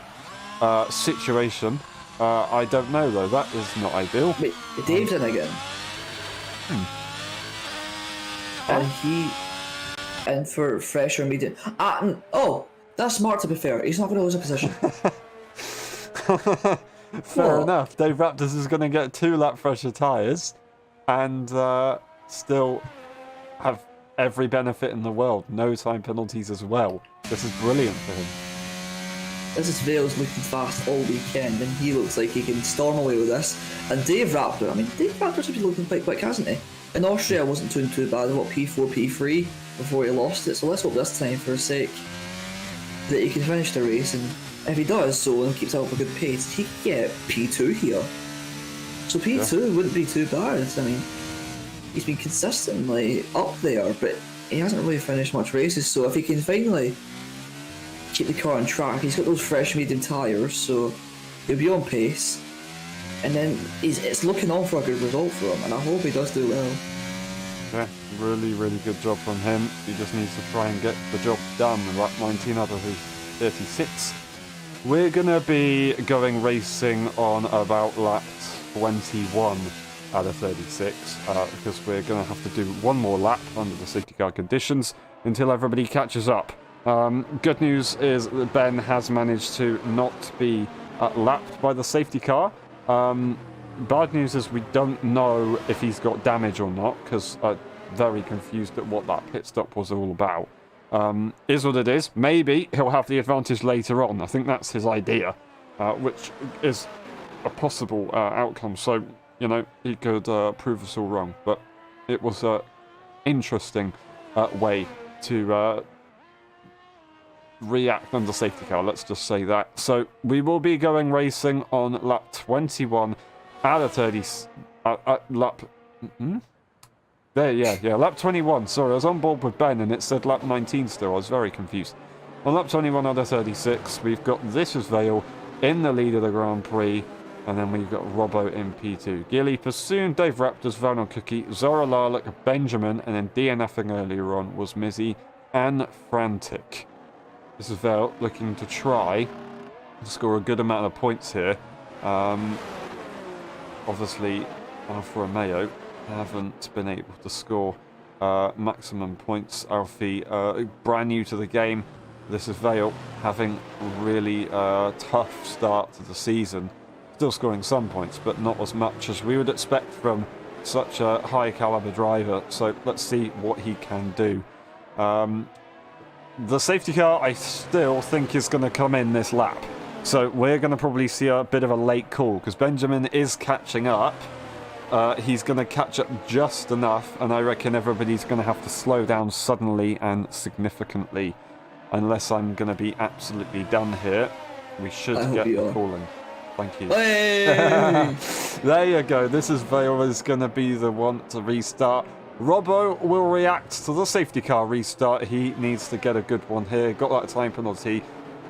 situation. I don't know though. That is not ideal. Wait, Dave's in again. And he... And for fresh or medium... Oh! That's smart to be fair. He's not going to lose a position. Fair What? enough. Dave Raptors is going to get 2 lap fresher tyres and still have every benefit in the world. No time penalties as well. This is brilliant for him. This is Vale's looking fast all weekend, and he looks like he can storm away with this. And Dave Raptor, Dave Raptor's been looking quite quick, hasn't he? In Austria, wasn't doing too bad. What, P4, P3 before he lost it. So let's hope this time, for his sake, that he can finish the race. And if he does so and keeps up a good pace, he can get P2 here. So P2 wouldn't be too bad. He's been consistently up there, but he hasn't really finished much races. So if he can finally keep the car on track, he's got those fresh medium tyres, so he'll be on pace. And then it's looking on for a good result for him, and I hope he does do well. Yeah, really, really good job from him. He just needs to try and get the job done. Lap 19 out of his 36. We're going to be going racing on about lap 21 out of 36, because we're going to have to do one more lap under the safety car conditions until everybody catches up. Good news is that Ben has managed to not be lapped by the safety car. Bad news is we don't know if he's got damage or not, because I'm very confused at what that pit stop was all about. Is what it is. Maybe he'll have the advantage later on. I think that's his idea, which is a possible outcome. So, you know, he could prove us all wrong. But it was an interesting way to react under safety car, let's just say that. So we will be going racing on lap 21 out of 30. Lap. Lap 21. Sorry, I was on board with Ben and it said lap 19 still. I was very confused. On lap 21 out of 36, we've got This Is Vale in the lead of the Grand Prix, and then we've got Robbo in P2. Gilly, Pursoon, Dave Raptors, Valnon Cookie, Zora Larlock, Benjamin, and then DNFing earlier on was Mizzy and Frantic. This is Vale looking to try to score a good amount of points here. Obviously, Alfa Romeo haven't been able to score maximum points. Alfie, brand new to the game. This is Vale having a really tough start to the season. Still scoring some points, but not as much as we would expect from such a high caliber driver. So let's see what he can do. The safety car, I still think, is going to come in this lap. So we're going to probably see a bit of a late call, because Benjamin is catching up. He's going to catch up just enough, and I reckon everybody's going to have to slow down suddenly and significantly. Unless I'm going to be absolutely done here. We should get the calling. Thank you. Hey! There you go. This is Vale is going to be the one to restart. Robbo will react to the safety car restart. He needs to get a good one here. Got that time penalty.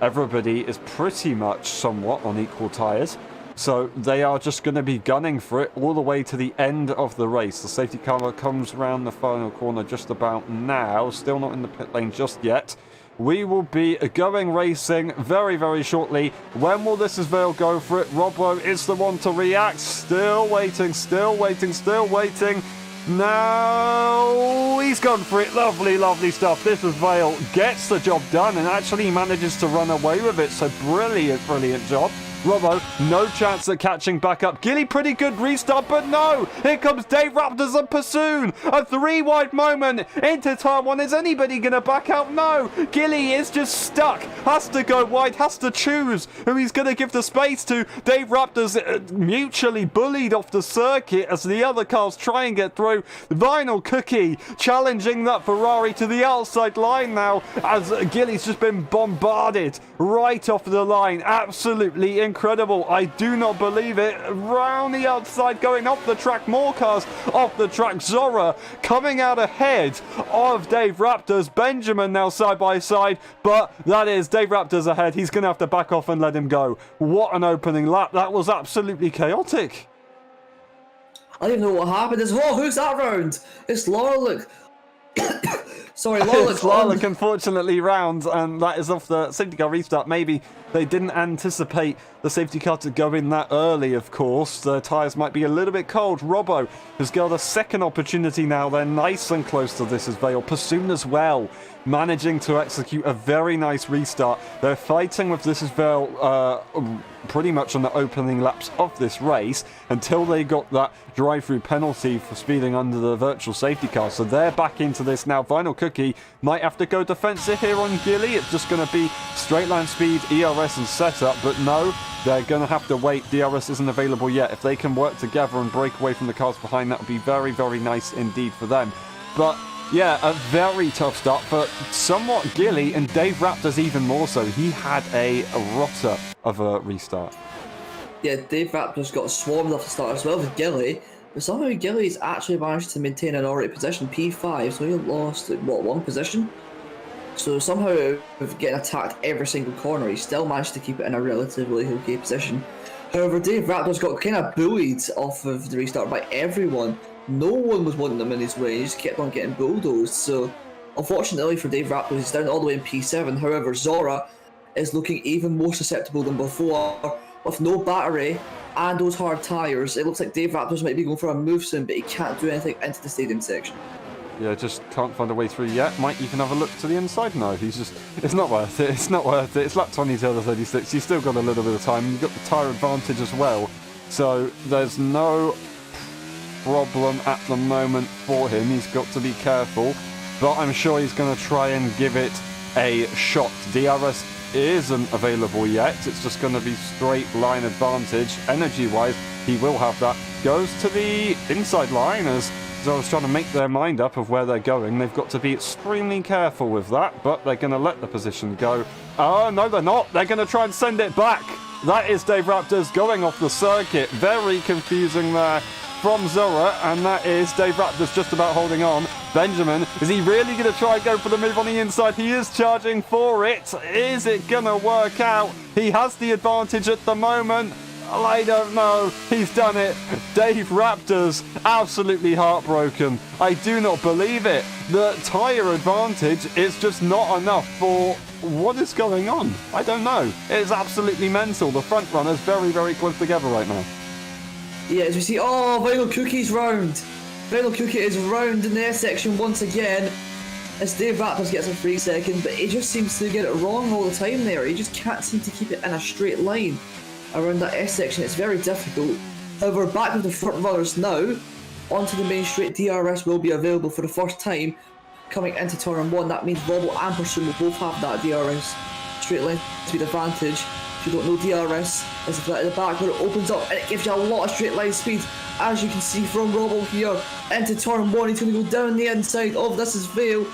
Everybody is pretty much somewhat on equal tyres. So they are just going to be gunning for it all the way to the end of the race. The safety car comes around the final corner just about now. Still not in the pit lane just yet. We will be going racing very, very shortly. When will This Is Vale go for it? Robbo is the one to react. Still waiting, still waiting, still waiting. Now he's gone for it. Lovely, lovely stuff. This is Vale gets the job done and actually manages to run away with it. So brilliant, brilliant job. Robbo, no chance at catching back up. Gilly, pretty good restart, but no! Here comes Dave Raptors and Pursoon. A 3-wide moment into turn 1. Is anybody going to back out? No! Gilly is just stuck. Has to go wide, has to choose who he's going to give the space to. Dave Raptors mutually bullied off the circuit as the other cars try and get through. Vinyl Cookie challenging that Ferrari to the outside line now as Gilly's just been bombarded right off the line. Absolutely incredible. I do not believe it. Round the outside, going off the track. More cars off the track. Zora coming out ahead of Dave Raptors. Benjamin now side by side, but that is Dave Raptors ahead. He's going to have to back off and let him go. What an opening lap. That was absolutely chaotic. I don't even know what happened. Who's that round? It's Lorlick. Sorry, Lorlick. It's Lorlick, unfortunately, round, and that is off the safety car restart. Maybe they didn't anticipate the safety car to go in that early, of course. The tyres might be a little bit cold. Robbo has got a second opportunity now. They're nice and close to this as Vale. Pursoon as well, managing to execute a very nice restart. They're fighting with this as Vale pretty much on the opening laps of this race until they got that drive-through penalty for speeding under the virtual safety car. So they're back into this now. Vinyl Cookie might have to go defensive here on Gilly. It's just going to be straight line speed, ERS and setup, but no, they're going to have to wait. DRS isn't available yet. If they can work together and break away from the cars behind, that would be very, very nice indeed for them. But yeah, a very tough start for somewhat Gilly, and Dave Raptors even more so. He had a rotter of a restart. Yeah, Dave Raptors got swarmed off the start as well with Gilly, but somehow Gilly's actually managed to maintain an alright position, P5, so he lost, one position? So somehow, with getting attacked every single corner, he still managed to keep it in a relatively okay position. However, Dave Raptors got kind of bullied off of the restart by everyone. No one was wanting him in his way, he just kept on getting bulldozed. So, unfortunately for Dave Raptors, he's down all the way in P7. However, Zora is looking even more susceptible than before. With no battery and those hard tyres, it looks like Dave Raptors might be going for a move soon, but he can't do anything into the stadium section. Yeah, just can't find a way through yet. Might even have a look to the inside. No, he's just... It's not worth it. It's not worth it. It's lap 20 to the 36. You've still got a little bit of time. You've got the tyre advantage as well. So there's no problem at the moment for him. He's got to be careful. But I'm sure he's going to try and give it a shot. DRS isn't available yet. It's just going to be straight line advantage. Energy-wise, he will have that. Goes to the inside line as... So I was trying to make their mind up of where they're going. They've got to be extremely careful with that, but they're going to let the position go. Oh, no, they're not. They're going to try and send it back. That is Dave Raptors going off the circuit. Very confusing there from Zora, and that is Dave Raptors just about holding on. Benjamin, is he really going to try and go for the move on the inside? He is charging for it. Is it going to work out? He has the advantage at the moment. I don't know. He's done it. Dave Raptors, absolutely heartbroken. I do not believe it. The tyre advantage is just not enough for what is going on. I don't know. It's absolutely mental. The front runners very, very close together right now. Yeah, as we see, Vinyl Cookie's round. Vinyl Cookie is round in the S section once again. As Dave Raptors gets a free second, but he just seems to get it wrong all the time there. He just can't seem to keep it in a straight line. Around that S section, it's very difficult. However, back with the front runners now, onto the main straight. DRS will be available for the first time coming into turn 1. That means Robbo and Pursoon will both have that DRS straight line speed advantage. If you don't know, DRS is the flat at the back where it opens up and it gives you a lot of straight line speed. As you can see from Robbo here into turn 1, he's going to go down the inside of This Is Vale.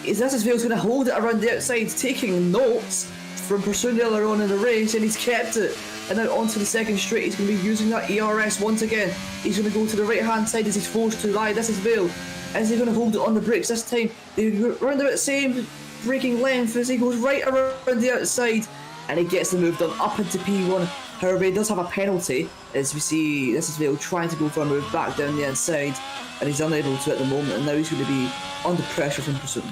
This Is Vale's going to hold it around the outside, taking notes from Pursoon earlier on in the race, and he's kept it. And now onto the second straight, he's going to be using that ERS once again. He's going to go to the right hand side as he's forced to lie. This is Vale. Is he going to hold it on the brakes this time? They round about the same braking length as he goes right around the outside. And he gets the move done up into P1. However, he does have a penalty. As we see, This Is Vale trying to go for a move back down the inside. And he's unable to at the moment. And now he's going to be under pressure from Pursoon.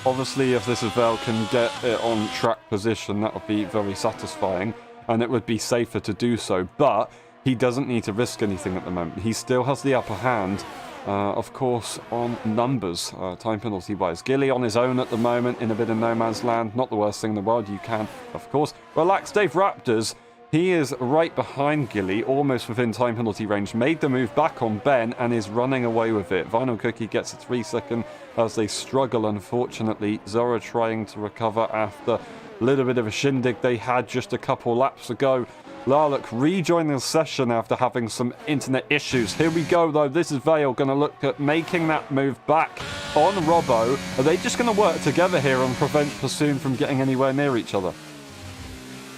Obviously, if This Is Vale can get it on track position, that would be very satisfying. And it would be safer to do so, but he doesn't need to risk anything at the moment. He still has the upper hand, of course, on numbers, time penalty-wise. Gilly on his own at the moment in a bit of no man's land. Not the worst thing in the world. You can, of course, relax. Dave Raptors, He is right behind Gilly, almost within time penalty range, made the move back on Ben and is running away with it. Vinyl Cookie gets a 3-second as they struggle, unfortunately. Zora trying to recover after a little bit of a shindig they had just a couple laps ago. Larlock rejoining the session after having some internet issues. Here we go, though. This is Vale going to look at making that move back on Robbo. Are they just going to work together here and prevent Pursoon from getting anywhere near each other?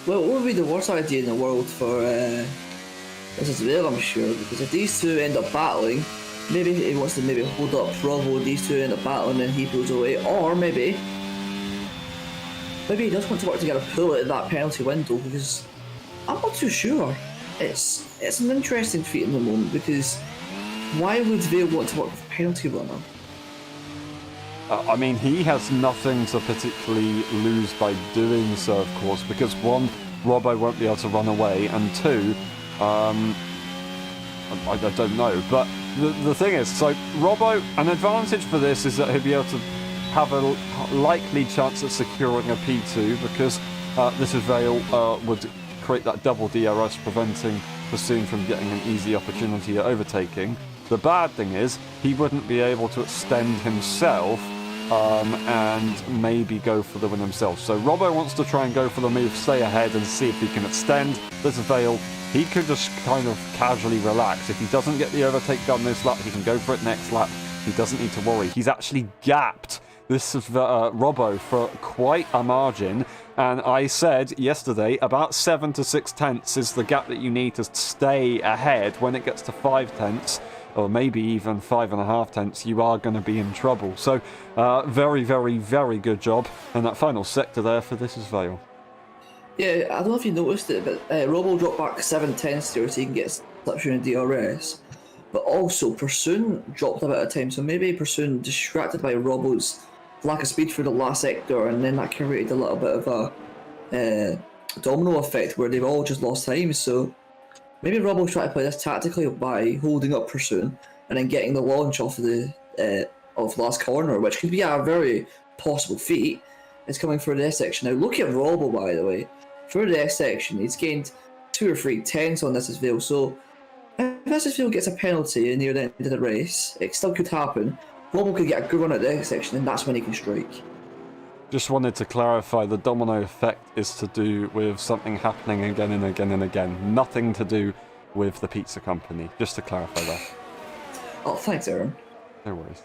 Well, it would be the worst idea in the world for this is Vale, I'm sure, because if these two end up battling, maybe he wants to maybe hold up Robbo, these two end up battling and he pulls away, or maybe he does want to work together, pull it at that penalty window, because I'm not too sure. It's an interesting feat in the moment, because why would Vale want to work with a penalty runner? I mean, he has nothing to particularly lose by doing so, of course, because one, Robbo won't be able to run away, and two, I don't know. But the thing is, so Robbo, an advantage for this is that he'll be able to have a likely chance at securing a P2, because this is Vale would create that double DRS, preventing Pursoon from getting an easy opportunity at overtaking. The bad thing is, he wouldn't be able to extend himself and maybe go for the win himself. So Robbo wants to try and go for the move, stay ahead and see if he can extend. This is Vale. He could just kind of casually relax. If he doesn't get the overtake done this lap, he can go for it next lap. He doesn't need to worry. He's actually gapped this is Robbo for quite a margin. And I said yesterday about 7 to 6 tenths is the gap that you need to stay ahead. When it gets to 5 tenths, or maybe even 5.5 tenths, you are going to be in trouble. So very, very, very good job. And that final sector there for This Is Vale. Yeah, I don't know if you noticed it, but Robbo dropped back 7 tenths there so he can get suction in DRS. But also, Pursoon dropped a bit of time, so maybe Pursoon distracted by Robbo's lack of speed for the last sector, and then that created a little bit of a domino effect where they've all just lost time. So maybe Robbo's trying to play this tactically by holding up Pursoon and then getting the launch off the last corner, which could be a very possible feat. It's coming through the S section. Now look at Robbo, by the way. Through the S section, he's gained 2 or 3 tenths on This Is Vale. So if This Is Vale gets a penalty near the end of the race, it still could happen. Robbo could get a good run at the S section, and that's when he can strike. Just wanted to clarify, the domino effect is to do with something happening again and again and again. Nothing to do with the pizza company. Just to clarify that. Oh, thanks, Aaron. No worries.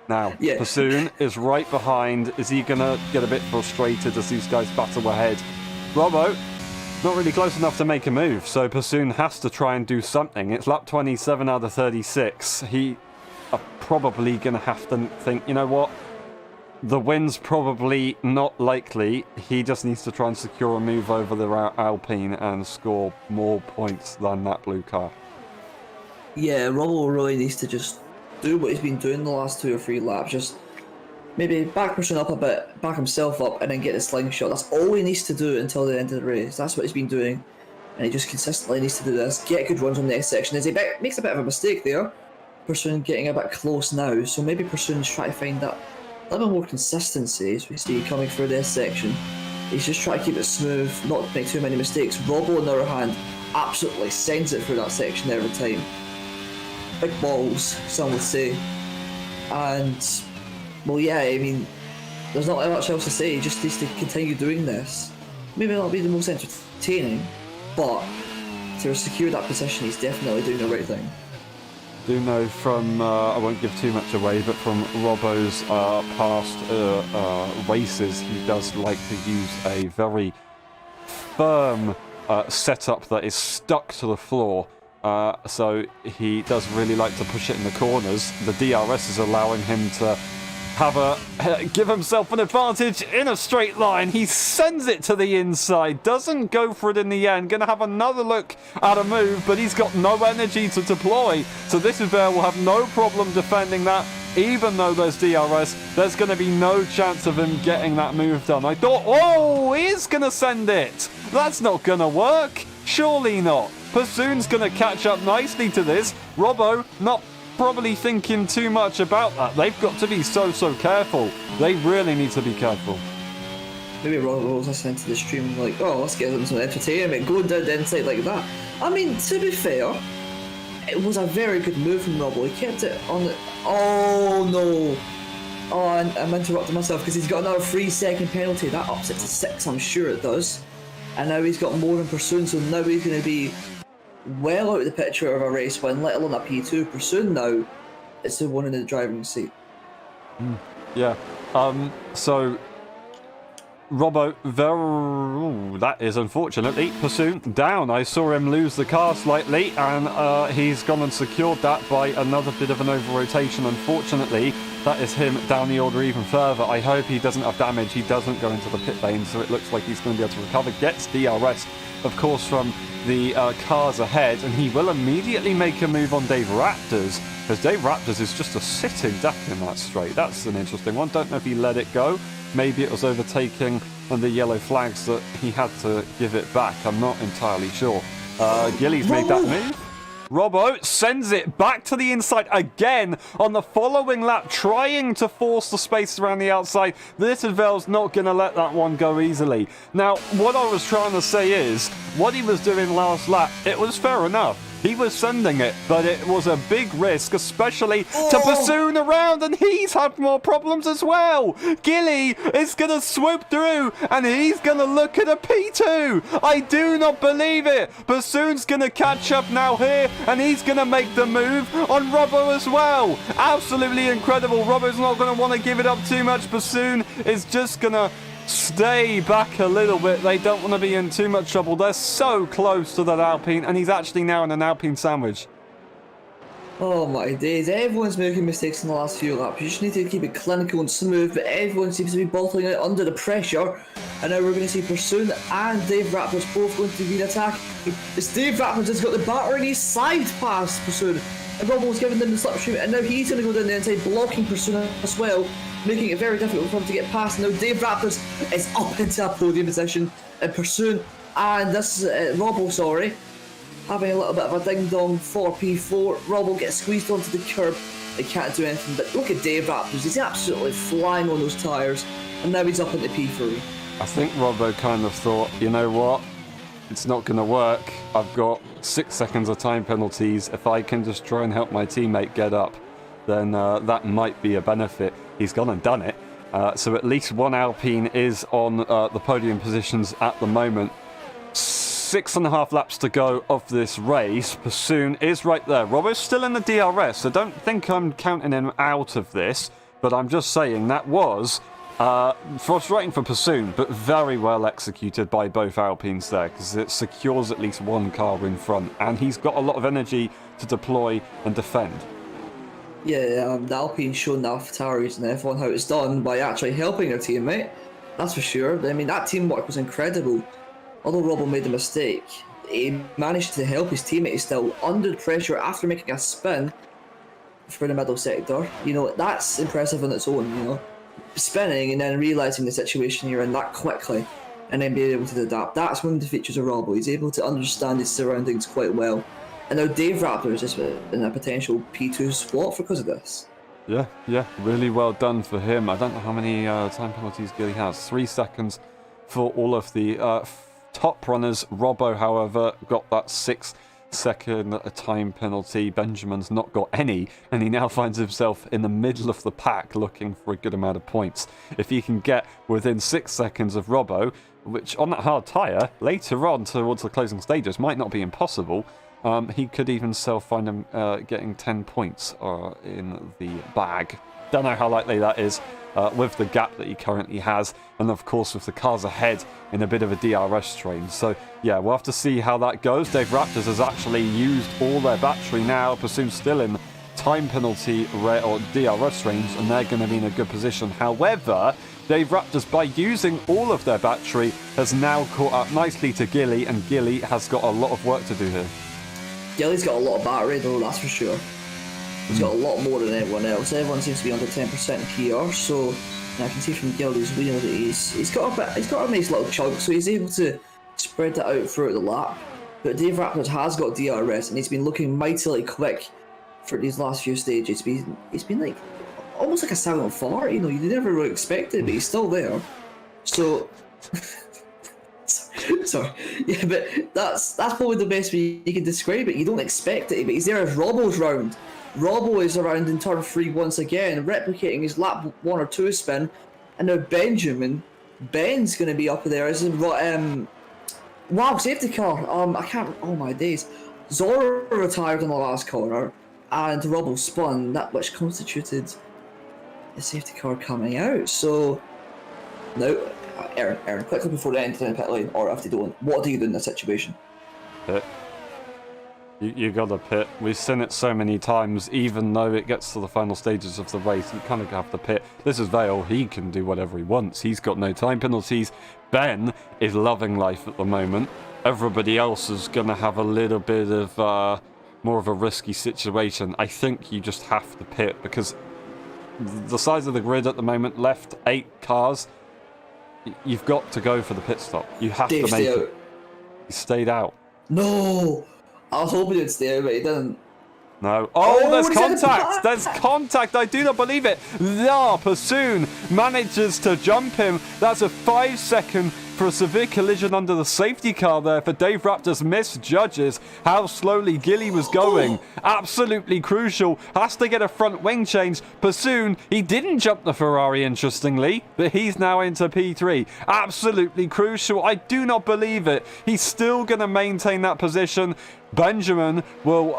Now, Yeah. Pursoon is right behind. Is he going to get a bit frustrated as these guys battle ahead? Robbo, not really close enough to make a move, so Pursoon has to try and do something. It's lap 27 out of 36. He are probably going to have to think, you know what? The win's probably not likely. He just needs to try and secure a move over the Alpine and score more points than that blue car. Yeah, Robbo really needs to just do what he's been doing the last 2 or 3 laps. Just maybe back Pursoon up a bit, back himself up, and then get the slingshot. That's all he needs to do until the end of the race. That's what he's been doing. And he just consistently needs to do this. Get good runs on the next section. As he makes a bit of a mistake there, Pursoon getting a bit close now. So maybe Pursoon's trying to find that a little more consistency as we see coming through this section. He's just trying to keep it smooth, not make too many mistakes. Robbo, on the other hand, absolutely sends it through that section every time. Big balls, some would say. And, well, yeah, I mean, there's not much else to say. He just needs to continue doing this. Maybe not be the most entertaining, but to secure that position, he's definitely doing the right thing. Do know from, I won't give too much away, but from Robbo's past races, he does like to use a very firm setup that is stuck to the floor. So he does really like to push it in the corners. The DRS is allowing him to have give himself an advantage in a straight line. He sends it to the inside, doesn't go for it in the end. Gonna have another look at a move, but he's got no energy to deploy. So This Is Vale will have no problem defending that. Even though there's DRS, there's going to be no chance of him getting that move done. I thought, oh, he is going to send it. That's not going to work. Surely not. Pursoon's going to catch up nicely to this. Robbo not probably thinking too much about that. They've got to be so careful. They really need to be careful. maybe Rob was listening to the stream like, oh, let's get them some entertainment, going down the inside like that. I mean, to be fair, it was a very good move from Robbo. He kept it on the... Oh, no. Oh, I'm interrupting myself because he's got another 3-second penalty. That ups it to 6, I'm sure it does. And now he's got more in Pursuit, so now he's going to be well out of the picture of a race win, let alone a P2. Pursuit now is the one in the driving seat. Yeah. So Robbo, that is unfortunately Pursuit down. I saw him lose the car slightly, and he's gone and secured that by another bit of an over-rotation. Unfortunately, that is him down the order even further. I hope he doesn't have damage. He doesn't go into the pit lane, so it looks like he's going to be able to recover. Gets DRS, of course, from the cars ahead, and he will immediately make a move on Dave Raptors, because Dave Raptors is just a sitting duck in that straight. That's an interesting one. Don't know if he let it go. Maybe it was overtaking and the yellow flags that he had to give it back. I'm not entirely sure. Gilly's made that move. Robbo sends it back to the inside again on the following lap, trying to force the space around the outside. Litterville's not going to let that one go easily. Now, what I was trying to say is, what he was doing last lap, it was fair enough. He was sending it, but it was a big risk, especially to Bassoon around, and he's had more problems as well. Gilly is going to swoop through, and he's going to look at a P2. I do not believe it. Bassoon's going to catch up now here, and he's going to make the move on Robbo as well. Absolutely incredible. Robbo's not going to want to give it up too much. Bassoon is just going to stay back a little bit. They don't want to be in too much trouble. They're so close to that Alpine, and he's actually now in an Alpine sandwich. Oh my days, everyone's making mistakes in the last few laps. You just need to keep it clinical and smooth, but everyone seems to be bottling it under the pressure. And now we're going to see Pursuit and Dave Raptors both going to be in attack. It's Dave Raptors has got the batter and he's side past Pursuit. And Robbo's giving them the slipstream, and now he's going to go down the inside, blocking Pursuit as well, making it very difficult for him to get past. Now Dave Raptors is up into a podium position, and Pursuit and this is Robbo, sorry, having a little bit of a ding-dong for P4. Robbo gets squeezed onto the curb. They can't do anything, but look at Dave Raptors. He's absolutely flying on those tyres, and now he's up into P3. I think Robbo kind of thought, you know what? It's not going to work. I've got 6 seconds of time penalties. If I can just try and help my teammate get up, then that might be a benefit. He's gone and done it. So at least one Alpine is on the podium positions at the moment. 6.5 laps to go of this race. Pursuit is right there. Robbo's still in the DRS, so don't think I'm counting him out of this, but I'm just saying that was frustrating for Pursuit, but very well executed by both Alpines there, because it secures at least one car in front, and he's got a lot of energy to deploy and defend. Yeah, the Alpine's shown the AlphaTauris and F1 how it's done by actually helping their teammate. That's for sure. I mean, that teamwork was incredible. Although Robbo made the mistake, he managed to help his teammate still under pressure after making a spin for the middle sector. You know, that's impressive on its own, you know. Spinning and then realising the situation you're in that quickly and then being able to adapt. That's one of the features of Robbo. He's able to understand his surroundings quite well. And now Dave Raptors is in a potential P2 spot because of this. Yeah, really well done for him. I don't know how many time penalties Gilly has. 3 seconds for all of the top runners. Robbo, however, got that 6-second time penalty. Benjamin's not got any, and he now finds himself in the middle of the pack looking for a good amount of points. If he can get within 6 seconds of Robbo, which on that hard tyre, later on towards the closing stages, might not be impossible, he could even find him getting 10 points in the bag. Don't know how likely that is with the gap that he currently has, and of course with the cars ahead in a bit of a DRS train. So yeah, we'll have to see how that goes. Dave Raptors has actually used all their battery now. Pursuit's still in time penalty or DRS range, and they're going to be in a good position. However, Dave Raptors, by using all of their battery, has now caught up nicely to Gilly, and Gilly has got a lot of work to do here. Gilly's got a lot of battery though, that's for sure. He's got a lot more than everyone else. Everyone seems to be under 10% in PR, so I can see from Gilly's wheel that he's got a nice little chunk, so he's able to spread that out throughout the lap. But Dave Raptors has got DRS, and he's been looking mightily quick for these last few stages. He's been like almost like a silent fart, you know. You never really expect it, but he's still there. So Sorry. Yeah, but that's probably the best way you can describe it. You don't expect it, but he's there as Robbo's round. Robbo is around in turn 3 once again, replicating his lap 1 or 2 spin. And now Ben's going to be up there as wow, safety car. I can't. Oh my days. Zora retired in the last corner, and Robbo spun, that which constituted the safety car coming out. So now, Aaron, quickly before they enter the pit lane, or if they don't, what do you do in this situation? Pit. You gotta pit. We've seen it so many times, even though it gets to the final stages of the race, you kind of have to pit. This is Vale, he can do whatever he wants. He's got no time penalties. Ben is loving life at the moment. Everybody else is gonna have a little bit of more of a risky situation. I think you just have to pit, because the size of the grid at the moment, left 8 cars, you've got to go for the pit stop. You have Dave, to make it. He stayed out. No! I was hoping he'd stay out, but he didn't. No. Oh, there's he's at the contact! back. There's contact! I do not believe it! Pursoon manages to jump him. That's a 5-second for a severe collision under the safety car there for Dave Raptors misjudges how slowly Gilly was going. Absolutely crucial. Has to get a front wing change. Pursoon, he didn't jump the Ferrari, interestingly, but he's now into P3. Absolutely crucial. I do not believe it. He's still going to maintain that position. Benjamin will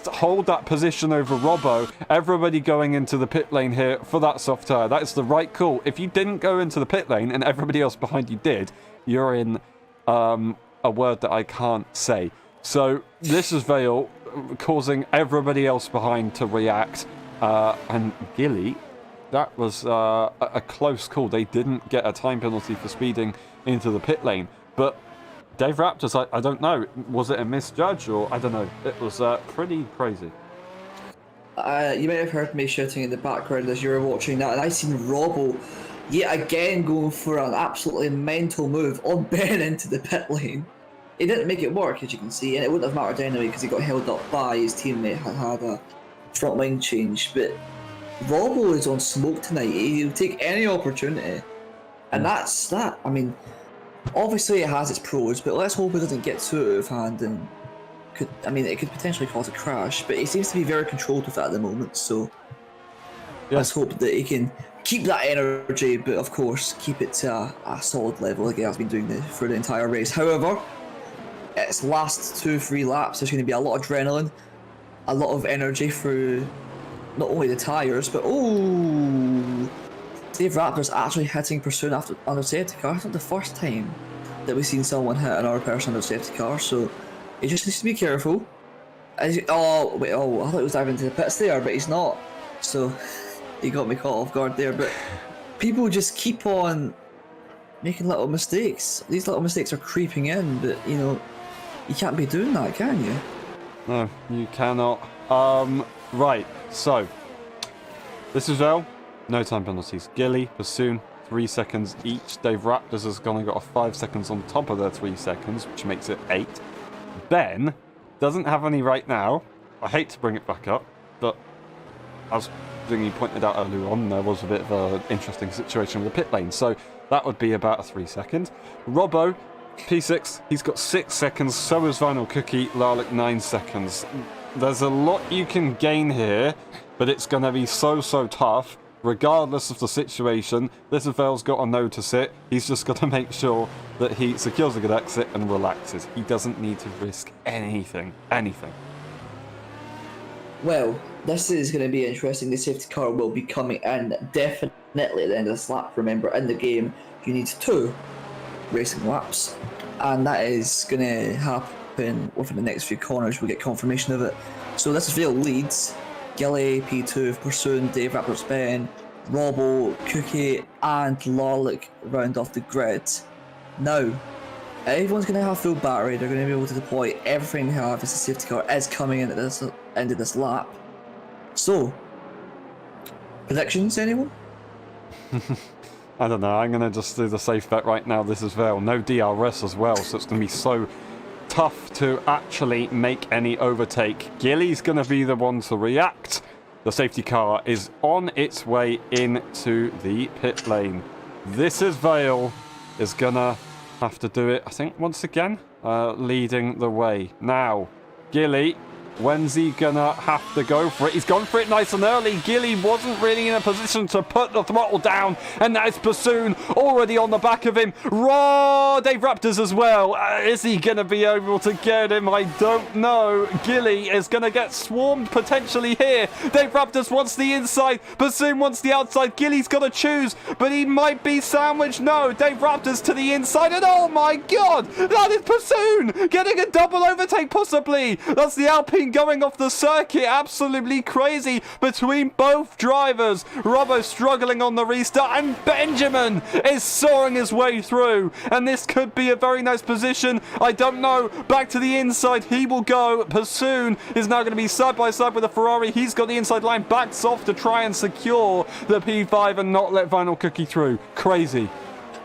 hold that position over Robbo. Everybody going into the pit lane here for that soft tire. That is the right call. If you didn't go into the pit lane and everybody else behind you did, you're in a word that I can't say. So this is Vale causing everybody else behind to react. And Gilly, that was a close call. They didn't get a time penalty for speeding into the pit lane. But Dave Raptors, I don't know. Was it a misjudge or I don't know. It was pretty crazy. You might have heard me shouting in the background as you were watching that, and I seen Robbo yet again going for an absolutely mental move on Ben into the pit lane. He didn't make it work, as you can see, and it wouldn't have mattered anyway because he got held up by his teammate had a front wing change. But Robbo is on smoke tonight. He'll take any opportunity, and that's that. I mean, obviously it has its pros, but let's hope it doesn't get too out of hand and it could potentially cause a crash. But he seems to be very controlled with that at the moment, so let's hope that he can keep that energy, but of course keep it to a solid level like he has been doing for the entire race. However, its last 2-3 laps, there's going to be a lot of adrenaline, a lot of energy through not only the tyres, but Dave Raptors actually hitting Pursoon under safety car. It's not the first time that we've seen someone hit another person under safety car, so he just needs to be careful. I thought he was diving into the pits there, but he's not. So he got me caught off guard there. But people just keep on making little mistakes. These little mistakes are creeping in, but you can't be doing that, can you? No, you cannot. Right, so this is Vale. No time penalties. Gilly, Pursoon, 3 seconds each. Dave Raptors has got a 5 seconds on top of their 3 seconds, which makes it 8. Ben doesn't have any right now. I hate to bring it back up, but as Zingy pointed out earlier on, there was a bit of an interesting situation with the pit lane, so that would be about a 3 second. Robbo, P6, he's got 6 seconds, so is Vinyl Cookie, Larlick 9 seconds. There's a lot you can gain here, but it's going to be so tough. Regardless of the situation, this Vale's got to notice it. He's just got to make sure that he secures a good exit and relaxes. He doesn't need to risk anything. Well, this is going to be interesting. The safety car will be coming in definitely at the end of this lap. Remember, in the game, you need 2 racing laps, and that is going to happen within the next few corners. We'll get confirmation of it. So this is Vale leads. Gilly, P2, Pursoon, Dave Raptors, Ben, Robbo, Cookie, and Larlick round off the grid. Now, everyone's going to have full battery. They're going to be able to deploy everything they have as the safety car is coming in at this end of this lap. So, predictions, anyone? I don't know. I'm going to just do the safe bet right now. This is Vale. No DRS as well, so it's going to be so tough to actually make any overtake. Gilly's going to be the one to react. The safety car is on its way into the pit lane. This is Vale. is gonna have to do it, I think, once again, leading the way. Now, Gilly, when's he gonna have to go for it? He's gone for it nice and early. Gilly wasn't really in a position to put the throttle down, and that is Bassoon already on the back of him. Raw Dave Raptors as well. Is he gonna be able to get him? I don't know. Gilly is gonna get swarmed potentially here. Dave Raptors wants the inside. Bassoon wants the outside. Gilly's gotta choose, but he might be sandwiched. No, Dave Raptors to the inside, and oh my god, that is Bassoon getting a double overtake possibly. That's the Alpine going off the circuit. Absolutely crazy between both drivers. Robbo struggling on the restart, and Benjamin is soaring his way through, and this could be a very nice position. I don't know. Back to the inside he will go. Bassoon is now going to be side by side with a Ferrari. He's got the inside line, backs off to try and secure the P5 and not let Vinyl Cookie through. Crazy.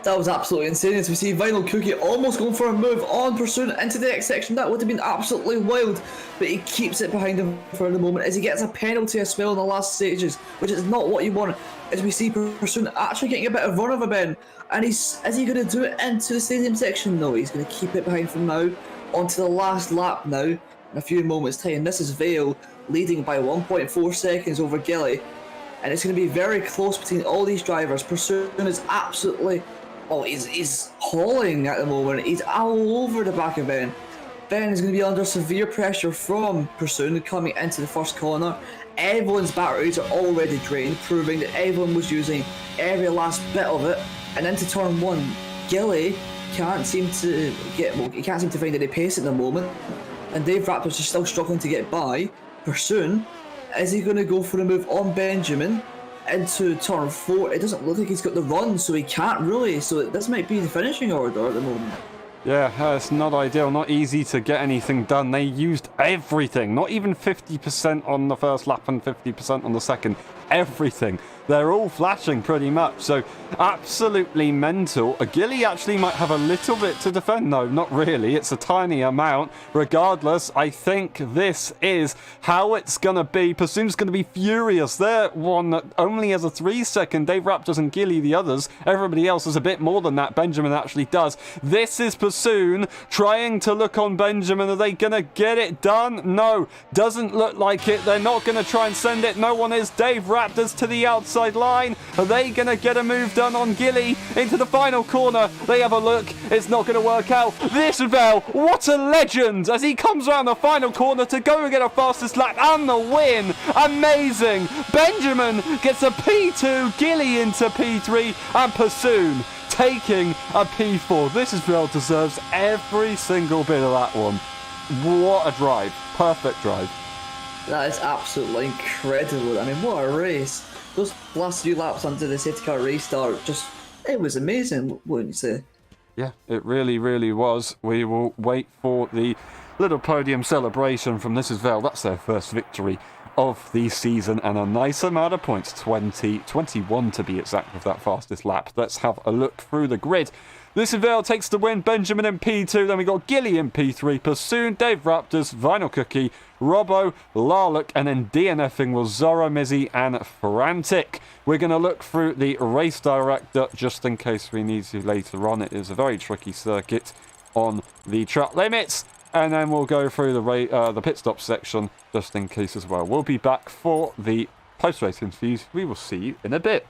That was absolutely insane. As we see Vinyl Cookie almost going for a move on Pursuit into the next section. That would have been absolutely wild, but he keeps it behind him for the moment as he gets a penalty as well in the last stages, which is not what you want. As we see Pursuit actually getting a bit of run of a Ben, and is he going to do it into the stadium section? No, he's going to keep it behind from now onto the last lap now in a few moments' time. This is Vale leading by 1.4 seconds over Gilly, and it's going to be very close between all these drivers. Pursuit is absolutely... Oh, he's hauling at the moment. He's all over the back of Ben. Ben is going to be under severe pressure from Pursuit coming into the first corner. Everyone's batteries are already drained, proving that everyone was using every last bit of it. And into turn one, Gilly can't seem to find any pace at the moment. And Dave Raptors is still struggling to get by. Pursuit, is he going to go for a move on Benjamin into turn 4? It doesn't look like he's got the run, so he can't really. So this might be the finishing order at the moment. Yeah, it's not ideal, not easy to get anything done. They used everything, not even 50% on the first lap and 50% on the second. Everything. They're all flashing pretty much, so absolutely mental. Gilly actually might have a little bit to defend. No, not really. It's a tiny amount. Regardless, I think this is how it's going to be. Pursuit's going to be furious. They're one that only has a 3-second. Dave Raptors and Gilly the others. Everybody else is a bit more than that. Benjamin actually does. This is Pursuit trying to look on Benjamin. Are they going to get it done? No, doesn't look like it. They're not going to try and send it. No one is. Dave Raptors to the outside line. Are they going to get a move done on Gilly into the final corner? They have a look. It's not going to work out. This Vel, what a legend as he comes around the final corner to go and get a fastest lap and the win. Amazing. Benjamin gets a P2, Gilly into P3, and Pursuit taking a P4. This Vel deserves every single bit of that one. What a drive. Perfect drive. That is absolutely incredible. I mean, what a race. Those last few laps onto the safety car restart, it was amazing, wouldn't you say? Yeah, it really, really was. We will wait for the little podium celebration from This Is Vel. That's their first victory of the season and a nice amount of points. 21 to be exact with that fastest lap. Let's have a look through the grid. This Is Vel takes the win. Benjamin in P2. Then we got Gilly in P3. Pursuit, Dave Raptors, Vinyl Cookie, Robbo, Larlock, and then DNFing was Zorro, Mizzy, and Frantic. We're going to look through the race director just in case we need to later on. It is a very tricky circuit on the track limits. And then we'll go through the pit stop section just in case as well. We'll be back for the post-race interviews. We will see you in a bit.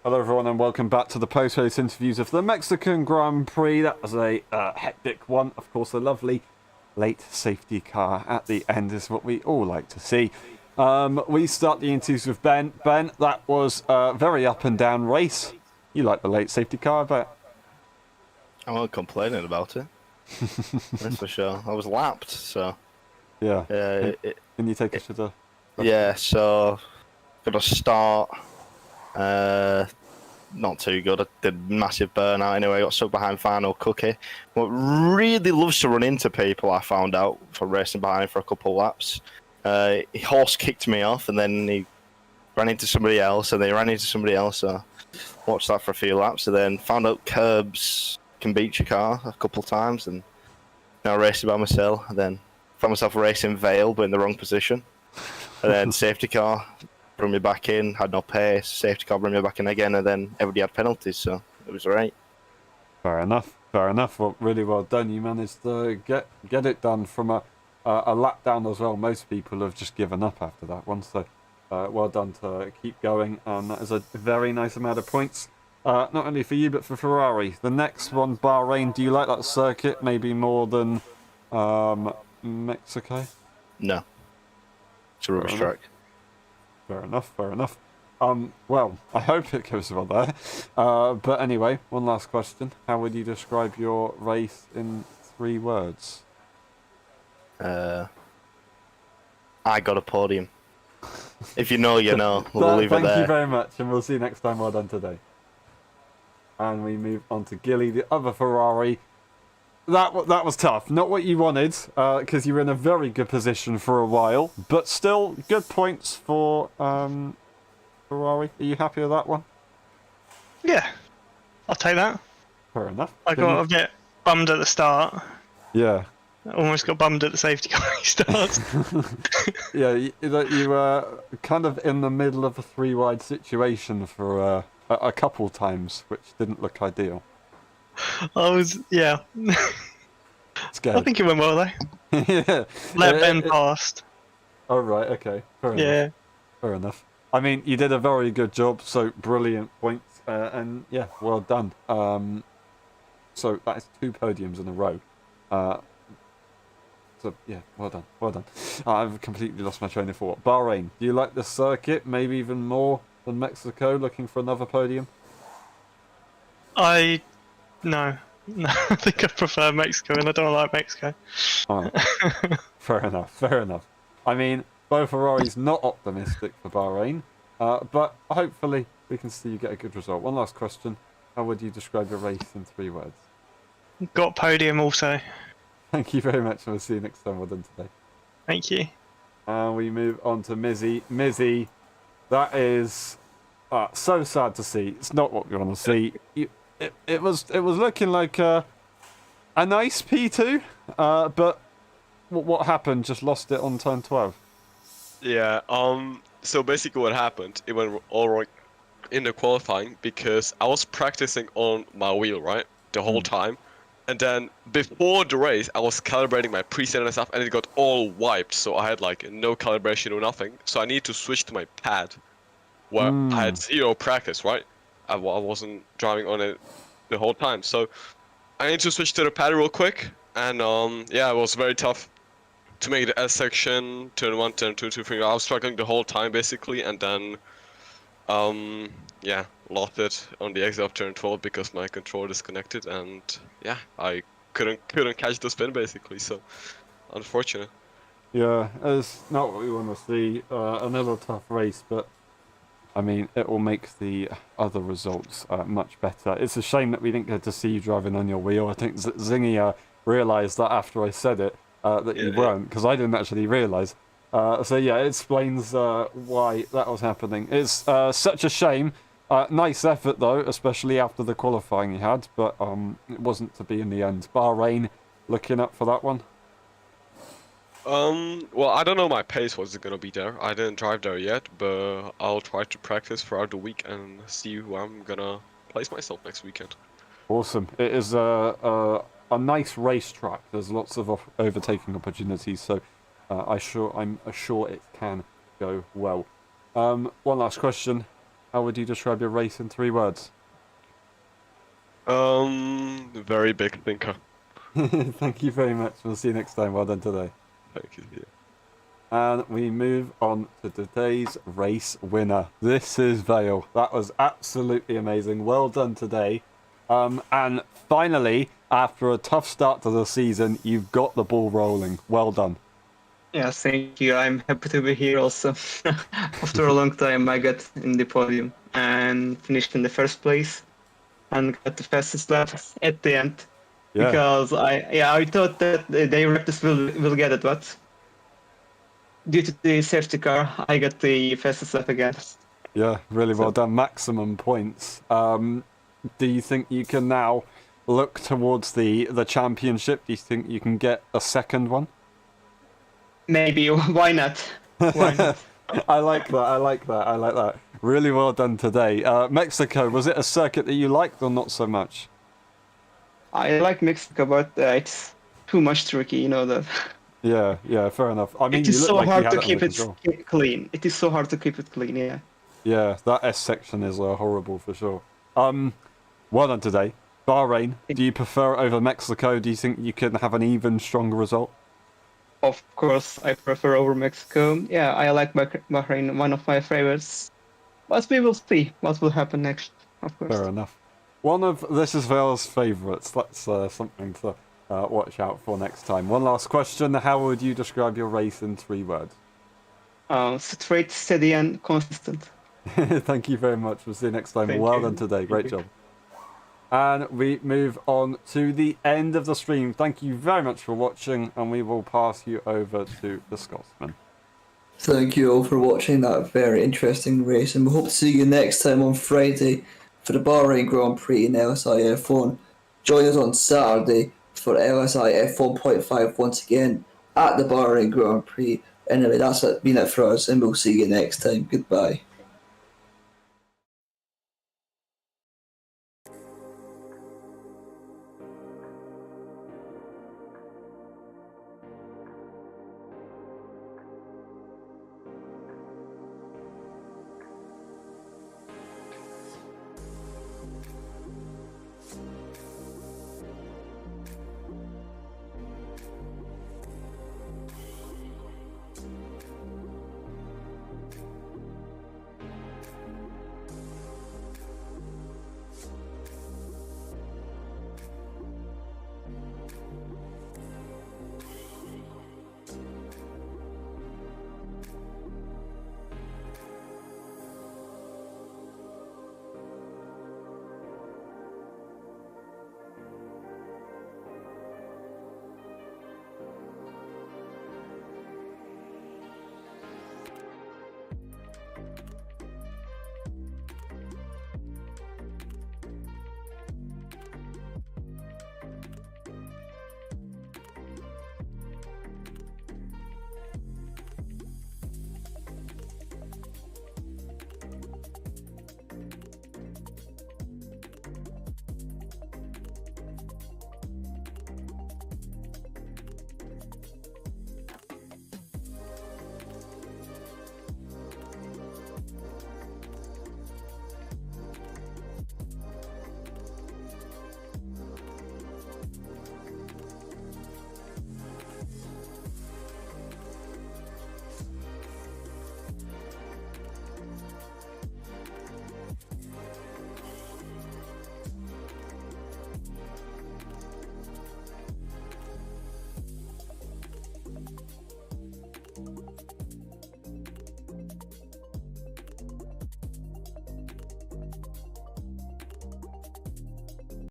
Hello everyone and welcome back to the post-race interviews of the Mexican Grand Prix. That was a hectic one. Of course, a lovely late safety car at the end is what we all like to see. We start the interviews with Ben. Ben, that was a very up and down race. You like the late safety car, I bet. I'm not complaining about it. That's for sure. I was lapped, so Yeah. it, Can you take us to the... yeah. So got to start. Not too good. I did massive burnout anyway. Got stuck behind final cookie. But really loves to run into people. I found out for racing behind for a couple of laps. He horse kicked me off, and then he ran into somebody else, and they ran into somebody else. So watched that for a few laps, and then found out curbs can beat your car a couple of times, and now racing by myself. And then found myself racing Vale, but in the wrong position. And then safety car bring me back in, had no pace, safety car bring me back in again, and then everybody had penalties, so it was alright. Fair enough. Well, really well done. You managed to get it done from a lap down as well. Most people have just given up after that one, so well done to keep going, and that is a very nice amount of points. Not only for you, but for Ferrari. The next one, Bahrain, do you like that circuit maybe more than Mexico? No. It's a rubbish track. Fair enough. Well, I hope it goes well there. But anyway, one last question. How would you describe your race in 3 words? I got a podium. If you know, you know. We'll leave it there. Thank you very much, and we'll see you next time. Well done today. And we move on to Gilly, the other Ferrari. That was tough. Not what you wanted, because you were in a very good position for a while. But still, good points for Ferrari. Are you happy with that one? Yeah, I'll take that. Fair enough. I got a bit bummed at the start. Yeah. I almost got bummed at the safety car starts. Yeah, you were kind of in the middle of a 3-wide situation for a couple times, which didn't look ideal. Yeah. Scared. I think it went well though. Yeah. Let Ben past. Oh, right, okay. Fair Yeah. enough. Fair enough. I mean, you did a very good job, so brilliant points, and yeah, well done. So that is 2 podiums in a row. So yeah, well done. I've completely lost my train of thought. Bahrain, do you like the circuit? Maybe even more than Mexico, looking for another podium? No, I think I prefer Mexico, and I don't like Mexico. Oh, fair enough. I mean, both Ferrari's not optimistic for Bahrain, but hopefully we can see you get a good result. One last question. How would you describe your race in 3 words? Got podium also. Thank you very much, and we'll see you next time. Well done today. Thank you. And we move on to Mizzy. Mizzy, that is so sad to see. It's not what we want to see. It was looking like a nice P2, but what happened? Just lost it on turn 12. Yeah, so basically what happened, it went all right in the qualifying because I was practicing on my wheel, right, the whole time. And then before the race, I was calibrating my preset and stuff, and it got all wiped. So I had like no calibration or nothing. So I need to switch to my pad, where I had 0 practice, right? I wasn't driving on it the whole time. So I need to switch to the pad real quick. And yeah, it was very tough to make the S section, turn 1, turn 2, 2, 3. I was struggling the whole time basically, and then yeah, lost it on the exit of turn 12 because my controller disconnected, and yeah, I couldn't catch the spin basically. So unfortunate. Yeah, it's not what we want to see. Another tough race, but I mean, it will make the other results much better. It's a shame that we didn't get to see you driving on your wheel. I think Zingy realised that after I said it, that you weren't, because I didn't actually realise. So yeah, it explains why that was happening. It's such a shame. Nice effort though, especially after the qualifying you had, but it wasn't to be in the end. Bahrain, looking up for that one? Well, I don't know my pace wasn't gonna be there. I didn't drive there yet, but I'll try to practice throughout the week and see who I'm gonna place myself next weekend. Awesome. It is a nice racetrack. There's lots of overtaking opportunities, so I'm sure it can go well. One last question. How would you describe your race in 3 words? Very big thinker. Thank you very much. We'll see you next time. Well done today. Thank you. Yeah. And we move on to today's race winner. This is Vale. That was absolutely amazing. Well done today. And finally, after a tough start to the season, you've got the ball rolling. Well done. Yeah, thank you. I'm happy to be here also. After a long time, I got in the podium and finished in the first place and got the fastest lap at the end. Yeah. Because I thought that the Raptors will get it, but due to the safety car, I got the fastest lap again. Yeah, really well done. Maximum points. Do you think you can now look towards the championship? Do you think you can get a second one? Maybe, why not? Why not? I like that. Really well done today. Mexico, was it a circuit that you liked or not so much? I like Mexico, but it's too much tricky, you know that. Yeah, fair enough. I mean, It you is look so like you hard had to it keep under it control. clean. It is so hard to keep it clean, yeah. Yeah, that S section is horrible for sure. Well done today. Bahrain, do you prefer it over Mexico? Do you think you can have an even stronger result? Of course, I prefer over Mexico. Yeah, I like Bahrain, one of my favorites. But we will see what will happen next, of course. Fair enough. One of This is Vale's favourites. That's something to watch out for next time. One last question. How would you describe your race in 3 words? Straight, steady, and consistent. Thank you very much. We'll see you next time. Thank Well you. done today. Thank Great you. job. And we move on to the end of the stream. Thank you very much for watching, and we will pass you over to the Scotsman. Thank you all for watching that very interesting race, and we hope to see you next time on Friday for the Bahrain Grand Prix in LSI F1. Join us on Saturday for LSI F1.5 once again at the Bahrain Grand Prix. Anyway, that's been it for us, and we'll see you next time. Goodbye.